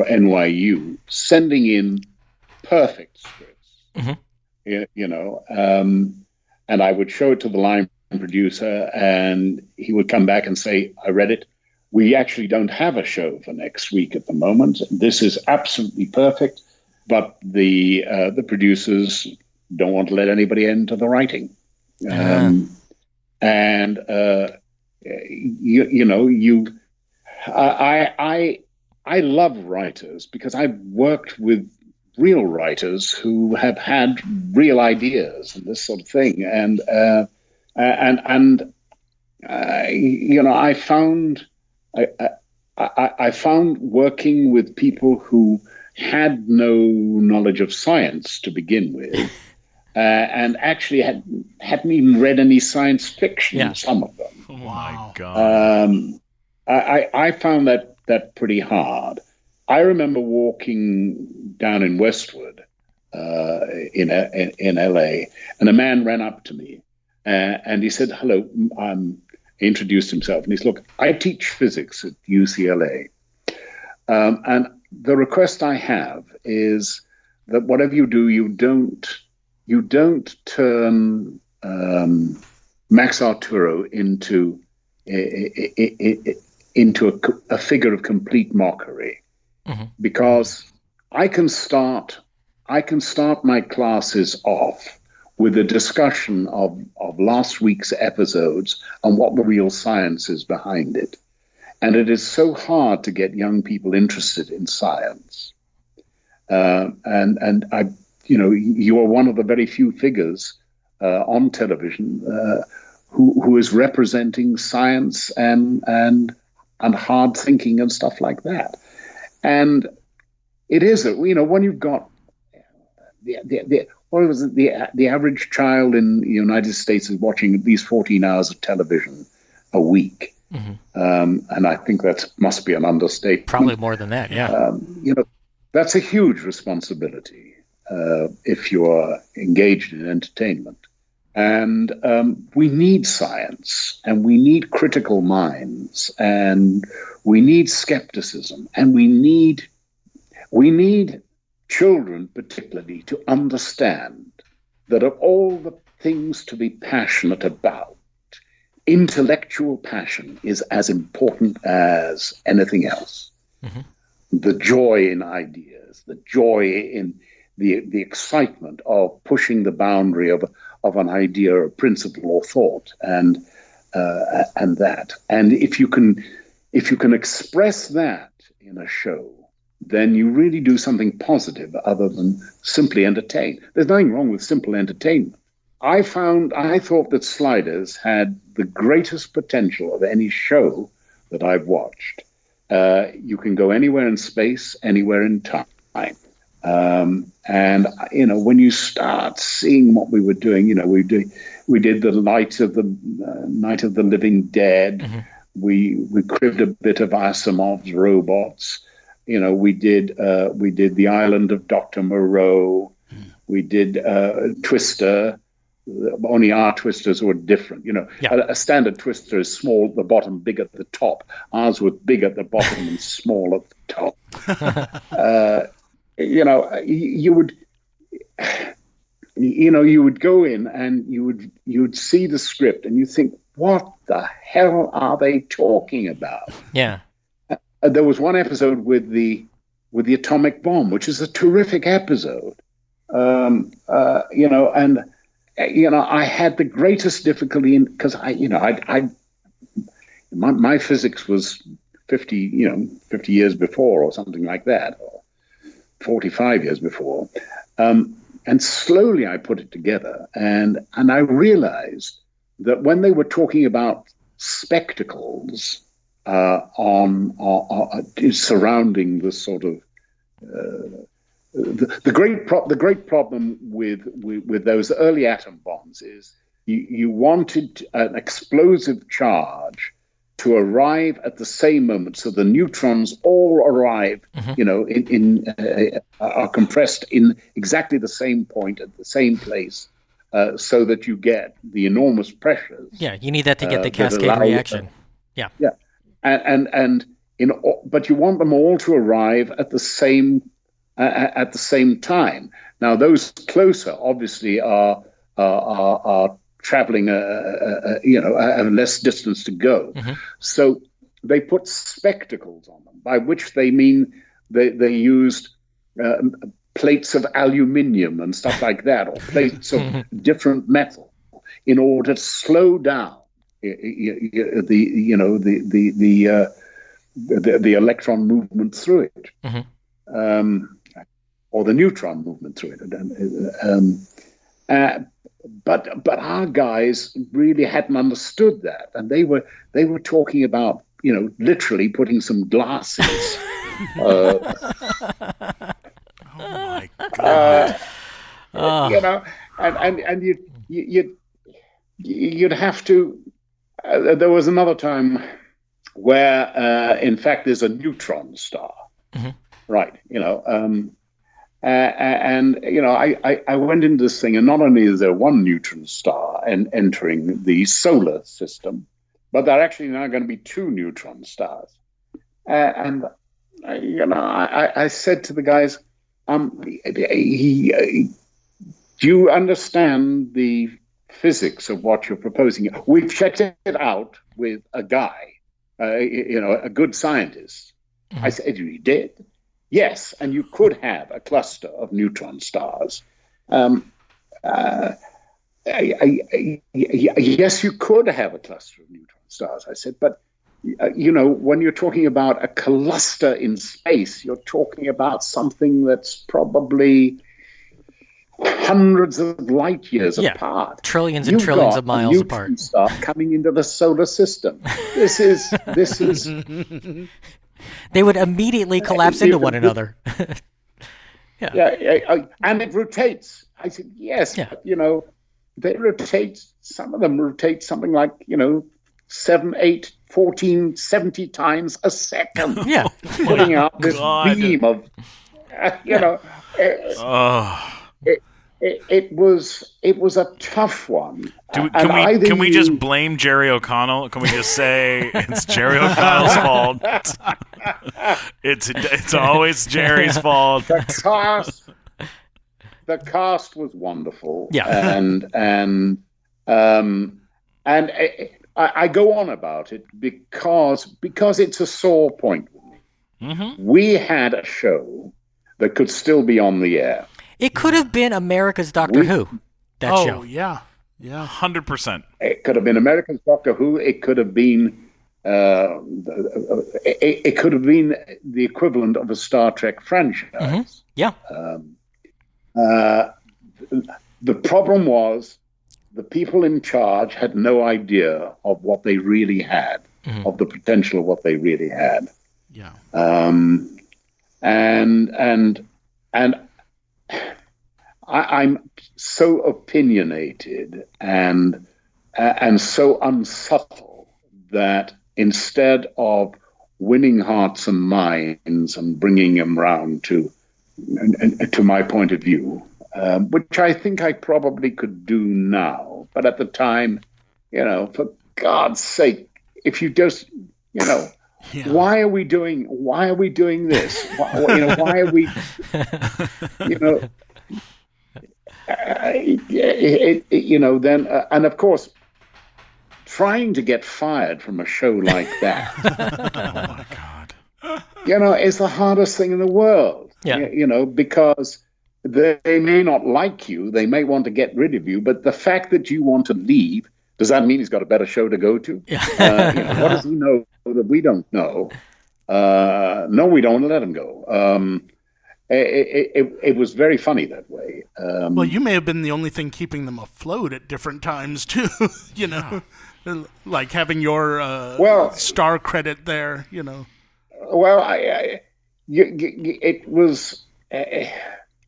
NYU sending in perfect scripts. And I would show it to the line producer, and he would come back and say, I read it. We actually don't have a show for next week at the moment. This is absolutely perfect, but the producers don't want to let anybody into the writing. I love writers because I've worked with real writers who have had real ideas and this sort of thing. I found working with people who had no knowledge of science to begin with, and actually hadn't even read any science fiction. Some of them. Oh my God! I found that pretty hard. I remember walking down in Westwood in LA, and a man ran up to me. And he said, hello, he introduced himself. And he said, look, I teach physics at UCLA. And the request I have is that whatever you do, you don't turn Max Arturo into a figure of complete mockery. Because I can start my classes off with a discussion of last week's episodes and what the real science is behind it. And it is so hard to get young people interested in science. And you are one of the very few figures on television who is representing science and hard thinking and stuff like that. And it is, when you've got the average child in the United States is watching at least 14 hours of television a week. And I think that must be an understatement. Probably more than that, yeah. That's a huge responsibility if you are engaged in entertainment. And we need science, and we need critical minds, and we need skepticism, and we need children particularly to understand that of all the things to be passionate about, intellectual passion is as important as anything else. Mm-hmm. The joy in ideas, the joy in the excitement of pushing the boundary of an idea, or principle, or thought, and that. And if you can express that in a show, then you really do something positive other than simply entertain. There's nothing wrong with simple entertainment. I thought that Sliders had the greatest potential of any show that I've watched. You can go anywhere in space, anywhere in time. And when you start seeing what we were doing, we did the Night of the Living Dead. Mm-hmm. We cribbed a bit of Asimov's Robots. We did the Island of Dr. Moreau. Mm. We did Twister. Only our twisters were different. A standard twister is small at the bottom, big at the top. Ours was big at the bottom and small at the top. You would go in and you would see the script and you think, what the hell are they talking about? Yeah. There was one episode with the atomic bomb, which is a terrific episode. I had the greatest difficulty because my physics was 50 years before or something like that, or 45 years before. And slowly I put it together, and I realized that when they were talking about spectacles on surrounding the sort of the great problem with those early atom bombs is you wanted an explosive charge to arrive at the same moment, so the neutrons all arrive, mm-hmm. Are compressed in exactly the same point at the same place, so that you get the enormous pressures. Yeah, you need that to get the cascade reaction. Yeah. But you want them all to arrive at the same time. Now, those closer obviously are traveling a less distance to go. Mm-hmm. So they put spectacles on them, by which they mean they used plates of aluminium and stuff like that, or plates of different metal, in order to slow down the electron movement through it. Mm-hmm. Or the neutron movement through it. But our guys really hadn't understood that, and they were talking about literally putting some glasses. Oh my God! And you'd have to. There was another time where, in fact, there's a neutron star, mm-hmm. right? I went into this thing, and not only is there one neutron star entering the solar system, but there are actually now going to be two neutron stars. I said to the guys, do you understand the physics of what you're proposing? We've checked it out with a guy, a good scientist. Mm-hmm. I said, you did? Yes, and you could have a cluster of neutron stars. Yes, you could have a cluster of neutron stars, I said, but when you're talking about a cluster in space, you're talking about something that's probably hundreds of light years apart. Trillions and trillions of miles apart. Neutron star coming into the solar system. This is. They would immediately collapse into one another. And it rotates. I said, yes, but, they rotate, some of them rotate something like, 7, 8, 14, 70 times a second. Yeah. Putting out this beam of you know, it was a tough one. Can we just blame Jerry O'Connell? Can we just say it's Jerry O'Connell's fault? It's always Jerry's fault. The cast was wonderful. Yeah. And I go on about it because it's a sore point with me. Mm-hmm. We had a show that could still be on the air. It could have been America's Doctor Who. That show. Oh yeah, 100%. It could have been America's Doctor Who. It could have been. It could have been the equivalent of a Star Trek franchise. Mm-hmm. Yeah. The problem was the people in charge had no idea of what they really had, of the potential of what they really had. Yeah. And I'm so opinionated and so unsubtle that instead of winning hearts and minds and bringing them round to my point of view, which I think I probably could do now, but at the time, for God's sake, if you just, why are we doing this? Why are we, then, and of course, trying to get fired from a show like that, Oh my God, is the hardest thing in the world. Yeah. Because they may not like you, they may want to get rid of you, but the fact that you want to leave, does that mean he's got a better show to go to? Yeah. What does he know that we don't know? No, we don't let him go. It was very funny that way. Well, you may have been the only thing keeping them afloat at different times too. Like having your star credit there. Well, it was.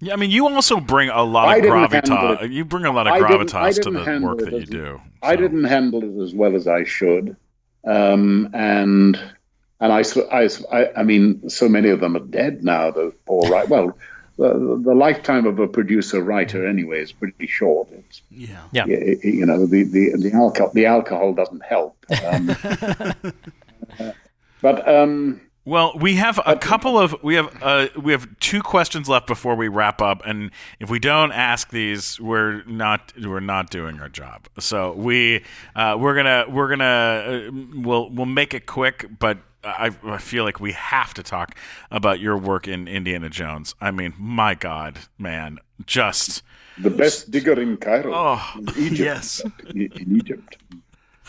Yeah, I mean, you also bring a lot of gravitas. You bring a lot of gravitas to the work that you do. I didn't handle it as well as I should, and I mean, so many of them are dead now. Those poor right. Well, the lifetime of a producer writer anyway is pretty short. It's, Yeah. the alcohol doesn't help. But. Well, we have we have two questions left before we wrap up, and if we don't ask these, we're not doing our job. So we'll make it quick, but I feel like we have to talk about your work in Indiana Jones. I mean, my God, man, just the best digger in Cairo, in Egypt, yes. in Egypt,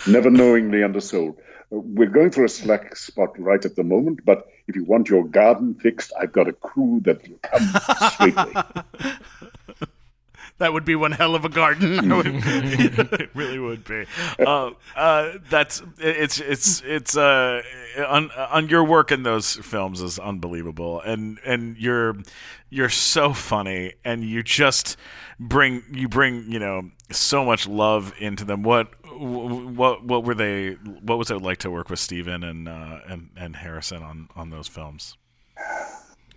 never knowingly undersold. We're going through a slack spot right at the moment, but if you want your garden fixed, I've got a crew that will come straightly. That would be one hell of a garden. It really would be. On your work in those films is unbelievable, and you're so funny, and you just bring so much love into them. What were they? What was it like to work with Steven and Harrison on those films?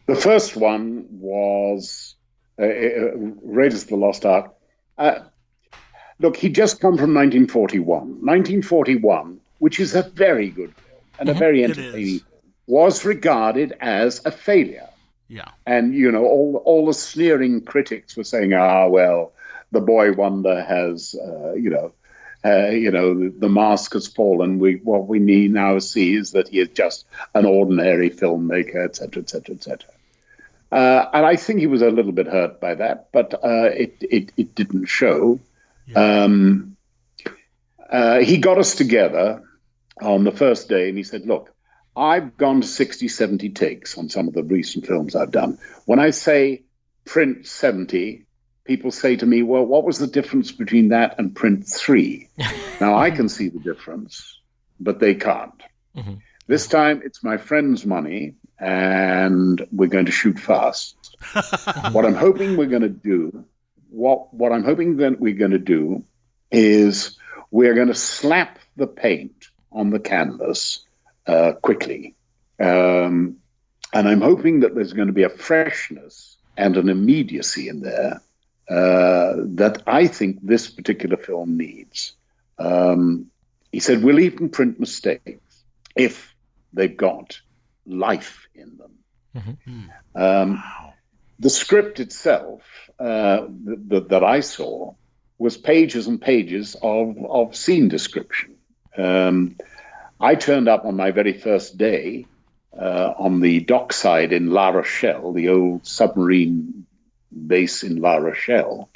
The first one was Raiders of the Lost Ark. Look, he'd just come from 1941. 1941, which is a very good film and a very entertaining film, was regarded as a failure. Yeah. And, all the sneering critics were saying, well, the boy wonder has, the mask has fallen. What we need now see is that he is just an ordinary filmmaker, et cetera, et cetera, et cetera. And I think he was a little bit hurt by that, but it didn't show. Yeah. He got us together on the first day, and he said, look, I've gone to 60, 70 takes on some of the recent films I've done. When I say print 70, people say to me, well, what was the difference between that and print 3? Now, I can see the difference, but they can't. Mm-hmm. This time, it's my friend's money, and we're going to shoot fast. What I'm hoping we're going to do, what I'm hoping that we're going to do is we're going to slap the paint on the canvas quickly. And I'm hoping that there's going to be a freshness and an immediacy in there that I think this particular film needs. He said, we'll even print mistakes if they've got life in them. Wow. The script itself that I saw was pages and pages of scene description. I turned up on my very first day on the dockside in La Rochelle, the old submarine base in La Rochelle,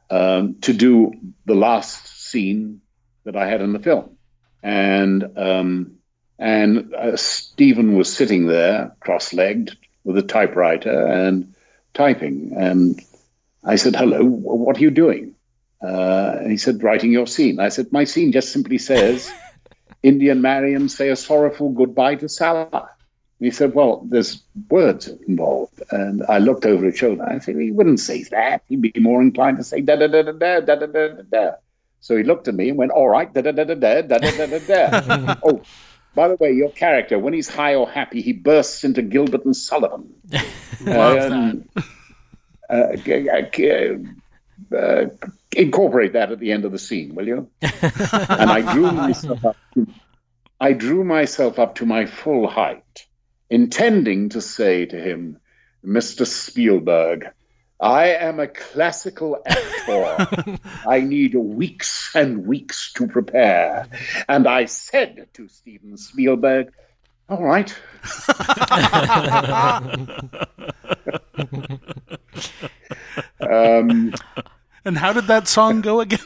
to do the last scene that I had in the film. And Stephen was sitting there, cross-legged, with a typewriter and typing. And I said, hello, what are you doing? And he said, writing your scene. I said, my scene just simply says, Indy and Marion say a sorrowful goodbye to Salah. And he said, well, there's words involved. And I looked over his shoulder. I said, he wouldn't say that. He'd be more inclined to say da-da-da-da-da, da-da-da-da-da. So he looked at me and went, all right, da-da-da-da-da, da-da-da-da-da. Oh, by the way, your character, when he's high or happy, he bursts into Gilbert and Sullivan. Incorporate that at the end of the scene, will you? And I drew myself up to my full height, intending to say to him, Mr. Spielberg, I am a classical actor. I need weeks and weeks to prepare. And I said to Steven Spielberg, all right. And how did that song go again?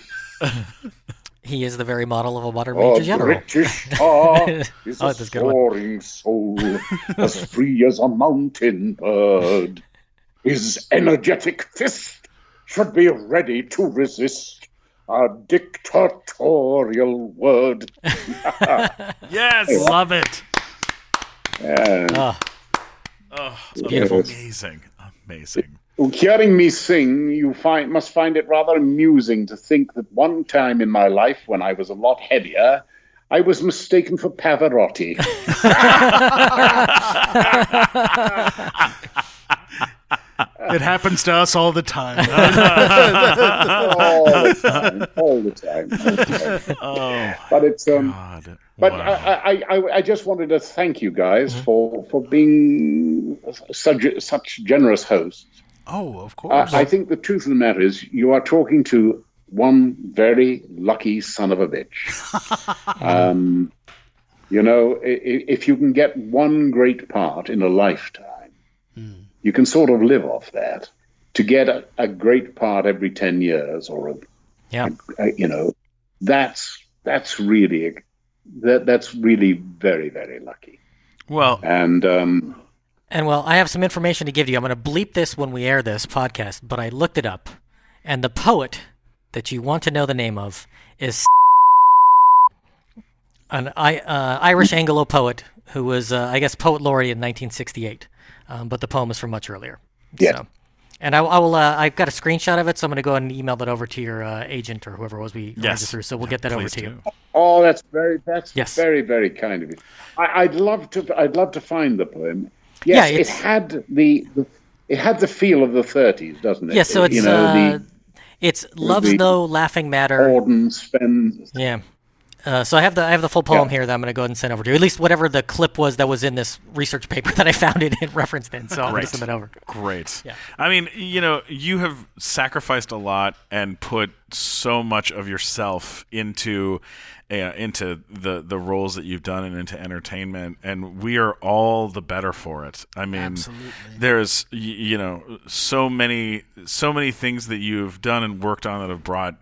He is the very model of a modern Major General. British heart is a soaring soul, as free as a mountain bird. His energetic fist should be ready to resist a dictatorial word. Yes, Love it. It's beautiful. Amazing. Hearing me sing, you must find it rather amusing to think that one time in my life, when I was a lot heavier, I was mistaken for Pavarotti. It happens to us all the time. all the time. Oh, But it's God. But Wow. I just wanted to thank you guys for being such generous hosts. Oh, of course. I think the truth of the matter is you are talking to one very lucky son of a bitch. If you can get one great part in a lifetime, you can sort of live off that. To get a great part every 10 years that's really very, very lucky. Well, And well, I have some information to give you. I'm going to bleep this when we air this podcast, but I looked it up, and the poet that you want to know the name of is an Irish Anglo poet who was, I guess, poet laureate in 1968, but the poem is from much earlier. Yeah. So, and I've got a screenshot of it, so I'm going to go ahead and email that over to your agent or whoever it was we arranged this through. So we'll get that over please to do. you. Oh, that's very Yes. very, very kind of you. I'd love to find the poem. Yes, Yeah, it had the feel of the 30s, doesn't it? Yeah, so it's it's Love's the No Laughing Matter. Orden spends. Yeah. So I have the full poem here that I'm going to go ahead and send over to you. At least whatever the clip was that was in this research paper that I found it referenced in. So I'm going to send it over. Great. Yeah. I mean, you have sacrificed a lot and put so much of yourself into the roles that you've done and into entertainment, and we are all the better for it. I mean, Absolutely. there's so many things that you've done and worked on that have brought.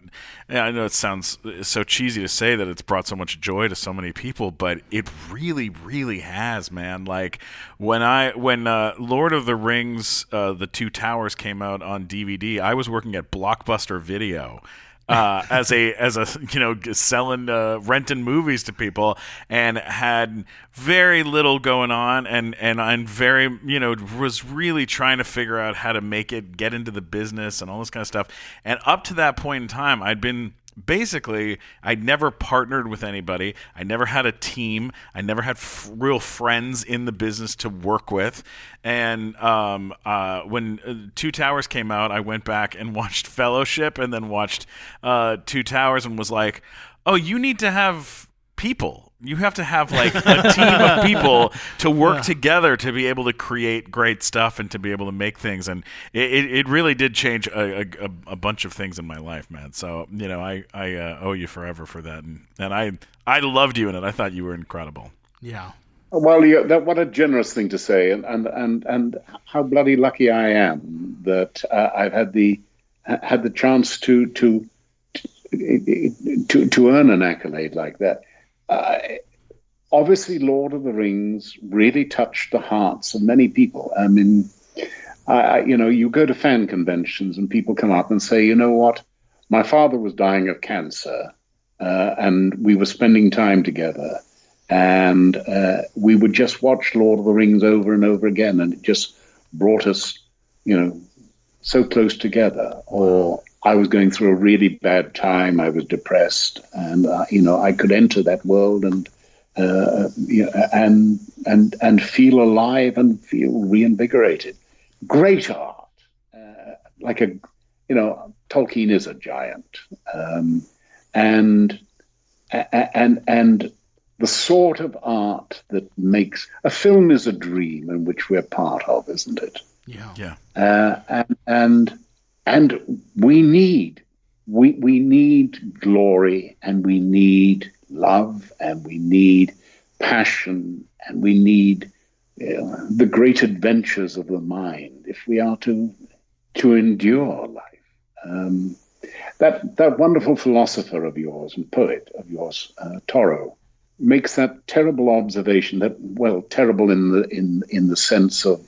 I know it sounds so cheesy to say that it's brought so much joy to so many people, but it really, really has, man. Like when Lord of the Rings, The Two Towers came out on DVD, I was working at Blockbuster Video. As a selling renting movies to people, and had very little going on, and I'm very was really trying to figure out how to make it get into the business and all this kind of stuff. And up to that point in time, I'd been basically I'd never partnered with anybody. I never had a team. I never had real friends in the business to work with. And when Two Towers came out, I went back and watched Fellowship and then watched Two Towers and was like, oh, you need to have people. You have to have like a team of people to work together to be able to create great stuff and to be able to make things. And it really did change a bunch of things in my life, man. So, I owe you forever for that. And I loved you in it. I thought you were incredible. Yeah. Well, what a generous thing to say, and how bloody lucky I am that I've had the chance to earn an accolade like that. Obviously, Lord of the Rings really touched the hearts of many people. I mean, you go to fan conventions and people come up and say, you know what, my father was dying of cancer, and we were spending time together, and we would just watch Lord of the Rings over and over again, and it just brought us, so close together. Or I was going through a really bad time. I was depressed, and I could enter that world and feel alive and feel reinvigorated. Great art, Tolkien is a giant, and the sort of art that makes a film is a dream in which we're part of, isn't it? Yeah. And we need glory, and we need love, and we need passion, and we need the great adventures of the mind if we are to endure life. That wonderful philosopher of yours and poet of yours, Thoreau, makes that terrible observation terrible in the sense of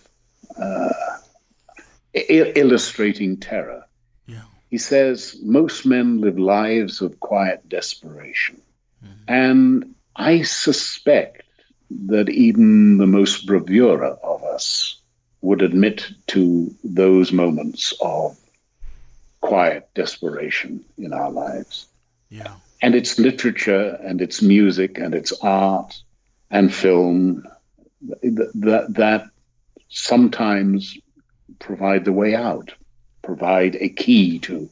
illustrating terror. Yeah. He says, most men live lives of quiet desperation. Mm-hmm. And I suspect that even the most bravura of us would admit to those moments of quiet desperation in our lives. Yeah. And it's literature and it's music and it's art and film that sometimes provide the way out, provide a key to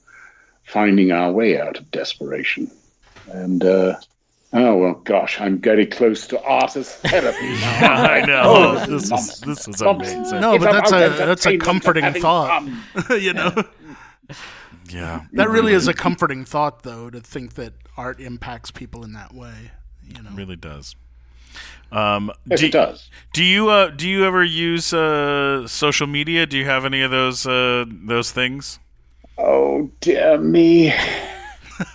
finding our way out of desperation. And, I'm getting close to artist therapy now. Yeah, I know. This is amazing. No, but that's a comforting thought. Yeah. That really is a comforting thought, though, to think that art impacts people in that way. It really does. Yes, it does. Do you ever use social media? Do you have any of those things? Oh dear me!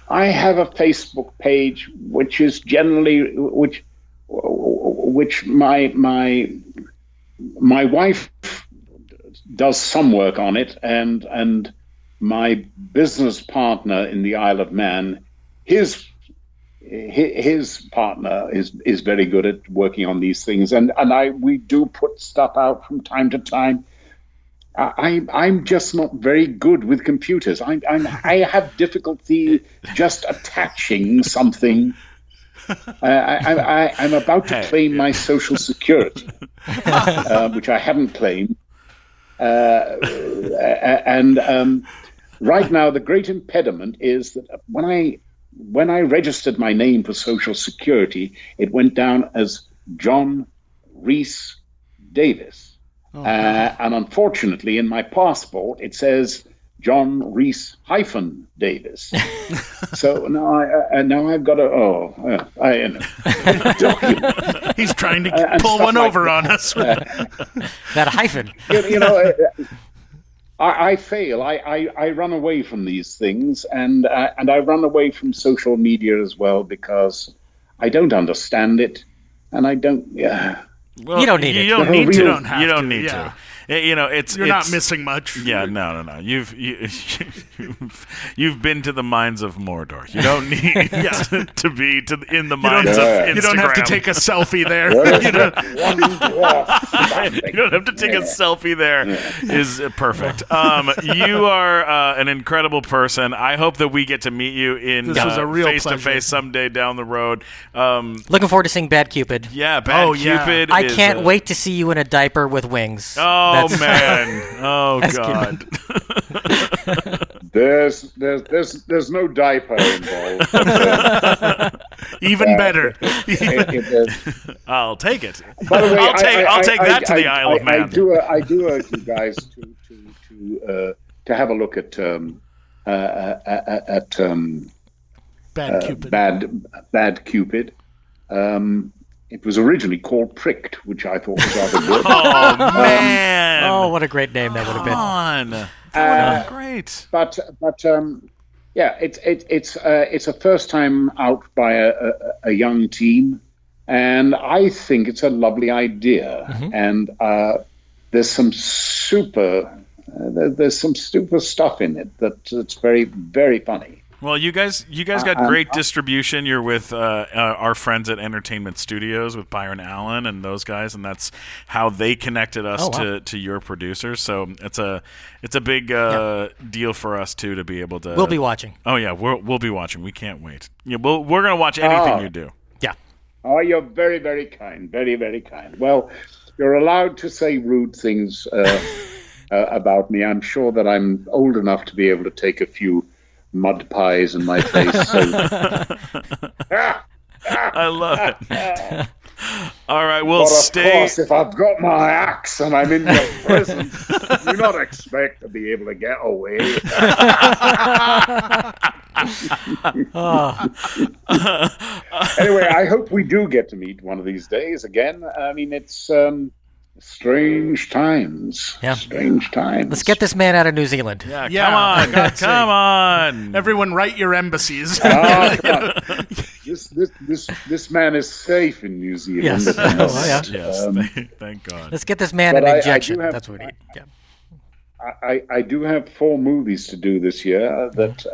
I have a Facebook page, which is generally which my wife does some work on it, and my business partner in the Isle of Man, his partner is very good at working on these things, and we do put stuff out from time to time. I'm just not very good with computers. I have difficulty just attaching something. I'm about to claim my Social Security, which I haven't claimed, and right now the great impediment is that when I registered my name for Social Security, it went down as John Rhys-Davies. And unfortunately, in my passport, it says John Rhys-Davies. So now I've got document. He's trying to pull one over on us. That hyphen. I fail. I run away from these things, and I run away from social media as well because I don't understand it, and I don't. Well, you don't need it. You don't need to. You don't have you don't to, need yeah. it's You're not missing much. Yeah, no. You've been to the mines of Mordor. You don't need to be in the mines of Instagram. You don't have to take a selfie there. You don't have to take a selfie there. Is perfect. You are an incredible person. I hope that we get to meet you in This was a real face to pleasure. face someday down the road. Looking forward to seeing Bad Cupid. Yeah, Bad Cupid. I can't wait to see you in a diaper with wings. Oh man! Oh god! There's no diaper involved. Even better. I'll take it. By the way, I'll take that to the Isle of Man. I do urge you guys to have a look at Bad Cupid. Bad Cupid. It was originally called Pricked, which I thought was rather good. Oh man! Oh, what a great name that would have been. Come on, that would have been great. But yeah, it's a first time out by a young team, and I think it's a lovely idea. And there's some super stuff in it that's very, very funny. Well, you guys got great distribution. You're with our friends at Entertainment Studios with Byron Allen and those guys, and that's how they connected us to your producers. So it's a big deal for us too to be able to. We'll be watching. Oh yeah, we'll be watching. We can't wait. Yeah, we're gonna watch anything you do. Yeah. Oh, you're very, very kind. Very, very kind. Well, you're allowed to say rude things about me. I'm sure that I'm old enough to be able to take a few mud pies in my face. So. I love it. All right, we'll But of stay. course, if I've got my axe and I'm in your presence, do not expect to be able to get away. Anyway, I hope we do get to meet one of these days again. I mean, it's strange times. Yeah. Strange times. Let's get this man out of New Zealand. Yeah, Yeah, come on, for God's come on. Everyone write your embassies. Oh, come on. This man is safe in New Zealand. Yes. at the Oh, yeah. moment. Yes, thank God. Let's get this man But an I injection. do have- That's what we need. Yeah. I do have 4 movies to do this year that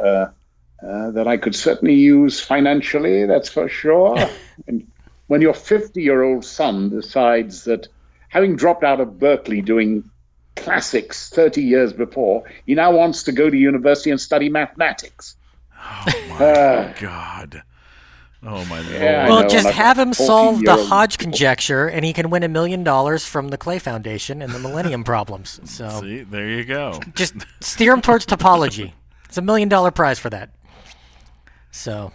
I could certainly use financially, that's for sure. And when your 50-year-old son decides that, having dropped out of Berkeley doing classics 30 years before, he now wants to go to university and study mathematics. Oh my God. Oh my Lord. Yeah, I Well, know, just like have him solve the 14-year-old. Hodge conjecture, and he can win $1 million from the Clay Foundation and the Millennium Problems. So See, there you go. just steer him towards topology. It's $1 million prize for that. So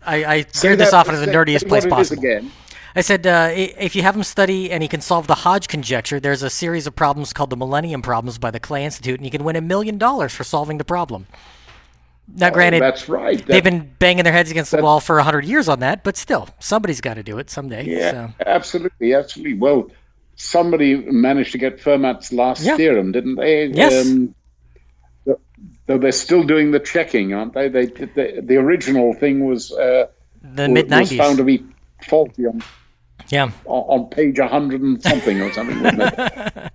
I geared this off into the nerdiest place possible. Again. I said if you have him study and he can solve the Hodge conjecture, there's a series of problems called the Millennium Problems by the Clay Institute, and you can win $1 million for solving the problem. Now, granted, That's right. they've been banging their heads against the wall for 100 years on that, but still, somebody's got to do it someday. Yeah, So. absolutely. Well, somebody managed to get Fermat's last Yeah. theorem, didn't they? Yes. Though they're still doing the checking, aren't they? The original thing was The was mid-90s. found to be faulty Yeah. on page 100 and something or something, wasn't it?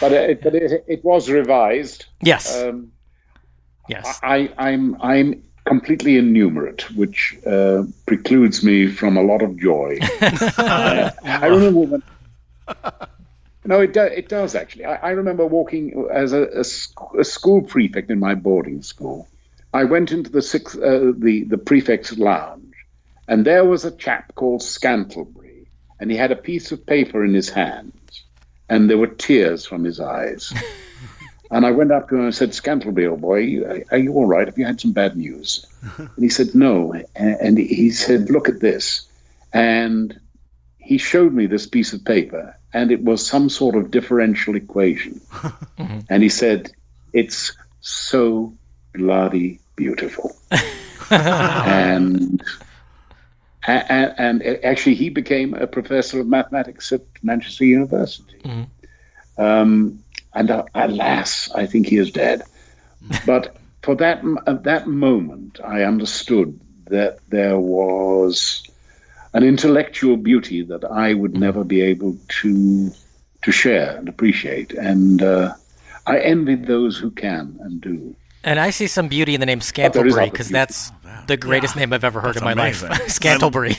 But it was revised. Yes. Yes. I'm completely innumerate, which precludes me from a lot of joy. I remember when. No, it does actually. I remember walking as a school prefect in my boarding school. I went into the prefect's lounge, and there was a chap called Scantlebury, and he had a piece of paper in his hands, and there were tears from his eyes. And I went up to him and said, "Scantlebury, old boy, are you all right? Have you had some bad news?" And he said, "No." And he said, "Look at this." And he showed me this piece of paper, and it was some sort of differential equation. And he said, "It's so bloody beautiful." and actually, he became a professor of mathematics at Manchester University. And alas, I think he is dead. But for that moment, I understood that there was an intellectual beauty that I would never be able to share and appreciate. And I envy those who can and do. And I see some beauty in the name Scantlebury, because that's the greatest name I've ever heard in my amazing. life. Scantlebury.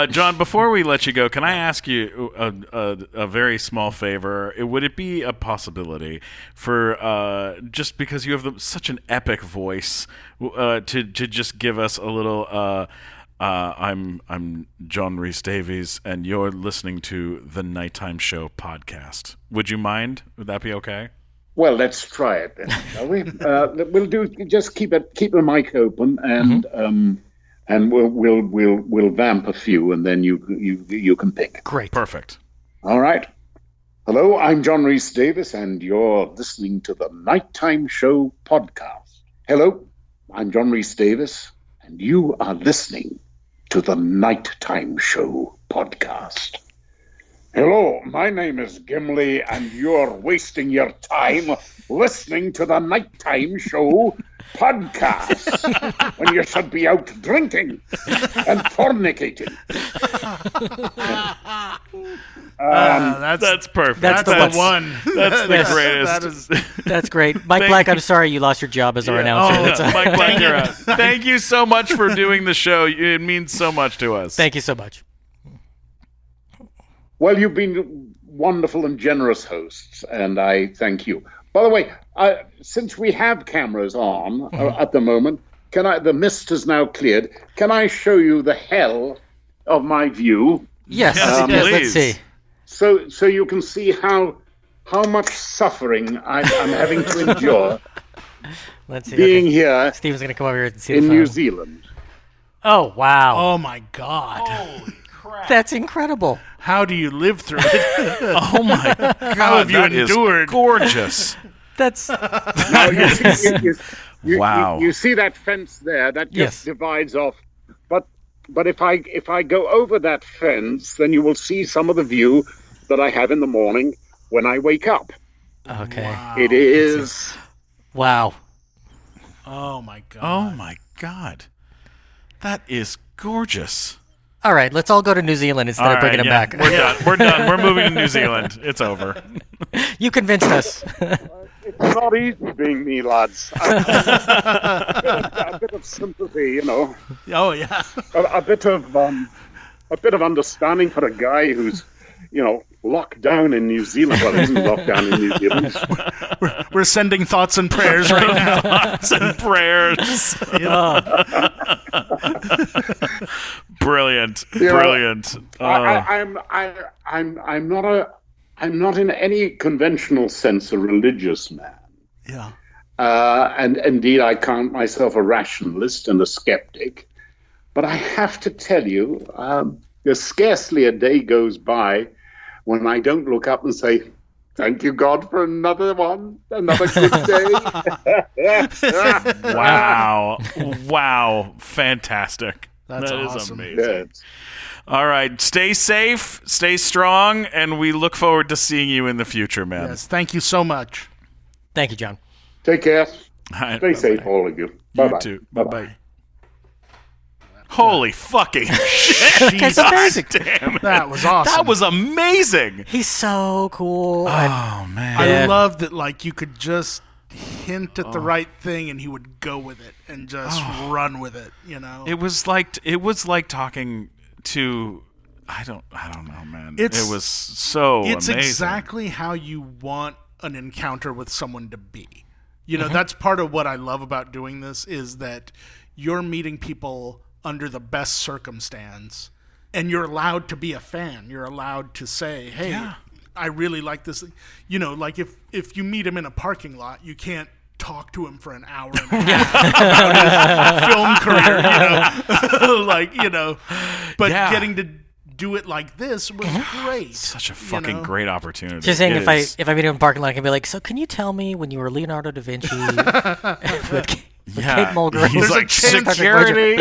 John, before we let you go, can I ask you a very small favor? Would it be a possibility for, just because you have such an epic voice, to just give us a little... I'm John Rhys-Davies, and you're listening to the Nighttime Show podcast. Would you mind? Would that be okay? Well, let's try it then, shall we? We'll do. Just keep the mic open, and we'll vamp a few, and then you can pick. Great, perfect. All right. Hello, I'm John Rhys-Davies, and you're listening to the Nighttime Show podcast. Hello, I'm John Rhys-Davies, and you are listening to the Nighttime Show podcast. Hello, my name is Gimli, and you're wasting your time listening to the Nighttime Show podcast when you should be out drinking and fornicating. That's perfect. That's the one. That's the greatest. That's great. Mike Black, I'm sorry you lost your job as our announcer. Mike Black, you're out. Thank you so much for doing the show. It means so much to us. Thank you so much. Well, you've been wonderful and generous hosts, and I thank you. By the way, since we have cameras on at the moment, the mist is now cleared. Can I show you the hell of my view? Yes, let's see. So you can see how much suffering I'm having to endure. Let's see. Being here Steven's going to come over here and see in the New Zealand. Oh, wow. Oh, my God. Holy crap. That's incredible. How do you live through it? Oh, my God. How have you endured? Gorgeous. That's... Now, you see that fence there? That just divides off. But if I go over that fence, then you will see some of the view that I have in the morning when I wake up. Okay. Wow. It is... Wow. Oh, my God. Oh, my God. That is gorgeous. All right, let's all go to New Zealand instead of bringing him back. We're done. We're done. We're moving to New Zealand. It's over. You convinced us. It's not easy being me, lads. A bit of sympathy, you know. Oh, yeah. A bit of understanding for a guy who's, locked down in New Zealand. Well, he isn't locked down in New Zealand. We're sending thoughts and prayers right now. Thoughts and prayers. Brilliant. Brilliant. I'm not in any conventional sense a religious man. Yeah. And indeed, I count myself a rationalist and a skeptic. But I have to tell you, there's scarcely a day goes by when I don't look up and say, thank you, God, for another good day. Wow. Wow. Fantastic. That is awesome. amazing. Yes. All right. Stay safe, stay strong, and we look forward to seeing you in the future, man. Yes, thank you so much. Thank you, John. Take care. All right, Stay safe, all of you. Bye-bye. You too. Bye-bye. Holy fucking shit. That's amazing. Damn it. That was awesome. That was amazing. He's so cool. Oh, man. I love that, you could just hint at the right thing and he would go with it and just run with it, It was like talking to I don't know, man. It was so It's amazing. exactly how you want an encounter with someone to be. That's part of what I love about doing this is that you're meeting people under the best circumstance, and you're allowed to be a fan. You're allowed to say, hey, I really like this. If you meet him in a parking lot, you can't talk to him for an hour and a half about his film career, But getting to do it like this was great. Such a fucking great opportunity. Just saying, if I meet him in the parking lot, I can be like, so can you tell me when you were Leonardo da Vinci with Kate Mulgrew? He's like, security.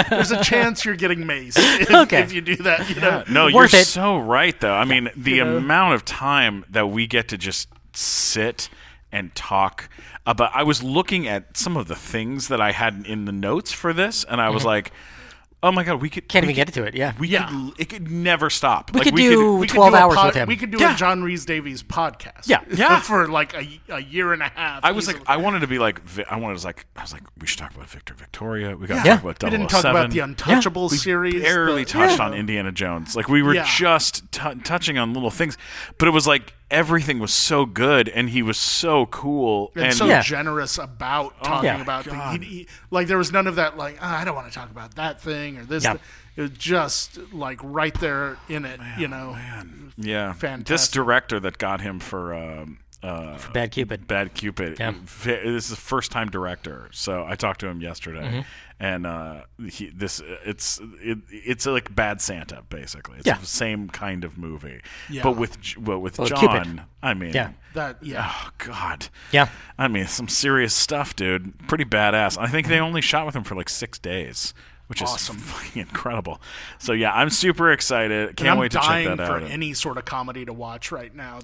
There's a chance you're getting maced if you do that. No, Worth you're it. so right, though. I mean, the amount of time that we get to just sit and talk about. I was looking at some of the things that I had in the notes for this, and I was like, Oh my god, we could Can't even get into it. Yeah. It could never stop. We Like, could do We could 12 do a hours with him. We could do Yeah. a John Rhys-Davies podcast. Yeah. For like a year and a half. I was like, easily. I wanted to be like, I was like, we should talk about Victor Victoria. We got to Yeah. talk about 007. we didn't talk about the Untouchables series. Barely the- touched on Indiana Jones. Like, we were just touching on little things, but it was like everything was so good, and he was so cool and so generous about talking about things. Like there was none of that. Like I don't want to talk about that thing or this. Yeah. It was just like right there in it. Yeah, fantastic. This director that got him for Bad Cupid. Bad Cupid. Yeah. This is a first-time director, so I talked to him yesterday, and it's like Bad Santa, basically. It's the same kind of movie, but with John. Cupid. I mean, oh god, Yeah. I mean, some serious stuff, dude. Pretty badass. I think they only shot with him for like 6 days. Which is Awesome. fucking incredible. So yeah, I'm super excited. Can't wait to check that out. I'm dying for any sort of comedy to watch right now.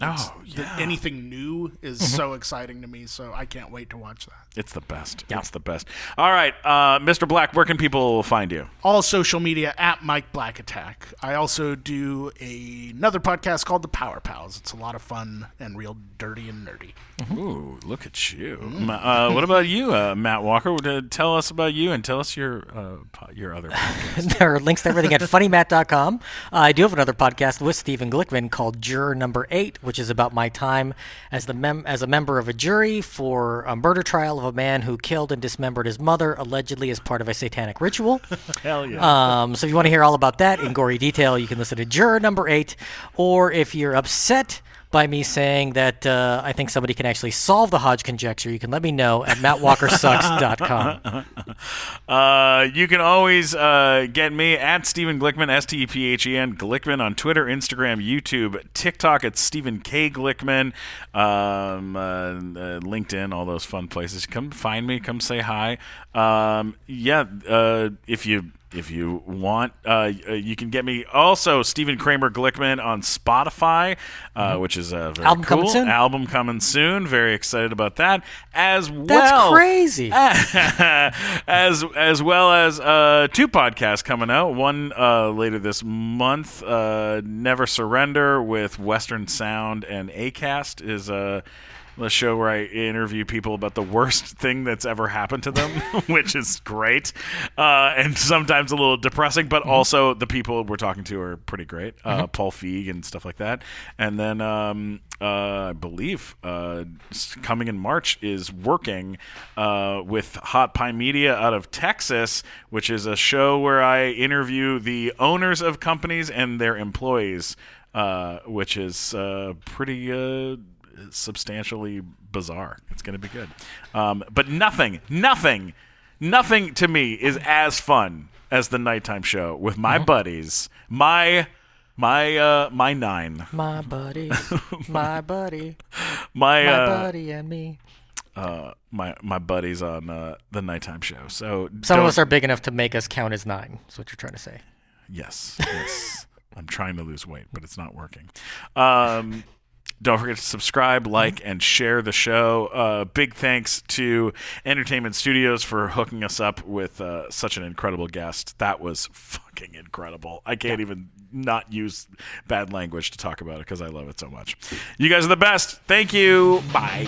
Anything new is so exciting to me, so I can't wait to watch that. It's the best. Yeah. It's the best. All right, Mr. Black, where can people find you? All social media at Mike Black Attack. I also do another podcast called The Power Pals. It's a lot of fun and real dirty and nerdy. Ooh, look at you. What about you, Matt Walker? Tell us about you and tell us your other podcast. There are links to everything at funnymat.com. I do have another podcast with Stephen Glickman called Juror Number 8, which is about my time as a member of a jury for a murder trial of a man who killed and dismembered his mother, allegedly as part of a satanic ritual. Hell yeah. So if you want to hear all about that in gory detail, you can listen to Juror Number 8. Or if you're upset by me saying that I think somebody can actually solve the Hodge conjecture, you can let me know at mattwalkersucks.com. You can always get me at Stephen Glickman, STEPHEN, Glickman on Twitter, Instagram, YouTube, TikTok at Stephen K. Glickman, LinkedIn, all those fun places. Come find me, come say hi. If you want, you can get me also Stephen Kramer Glickman on Spotify, which is very Album cool. coming soon. Album coming soon. Very excited about that. As well, That's crazy. as well as 2 podcasts coming out. One later this month, Never Surrender with Western Sound and Acast is the show where I interview people about the worst thing that's ever happened to them, which is great, and sometimes a little depressing, but also the people we're talking to are pretty great. Paul Feig and stuff like that. And then I believe coming in March is Working with Hot Pie Media out of Texas, which is a show where I interview the owners of companies and their employees, which is pretty substantially bizarre. It's going to be good. But nothing to me is as fun as the nighttime show with my buddies, my 9. My buddy, my buddy, my buddy and me. My buddies on the nighttime show. So Some of us are big enough to make us count as 9. That's what you're trying to say. Yes. I'm trying to lose weight, but it's not working. Don't forget to subscribe, like, and share the show. Big thanks to Entertainment Studios for hooking us up with such an incredible guest. That was fucking incredible. I can't even not use bad language to talk about it because I love it so much. You guys are the best. Thank you. Bye.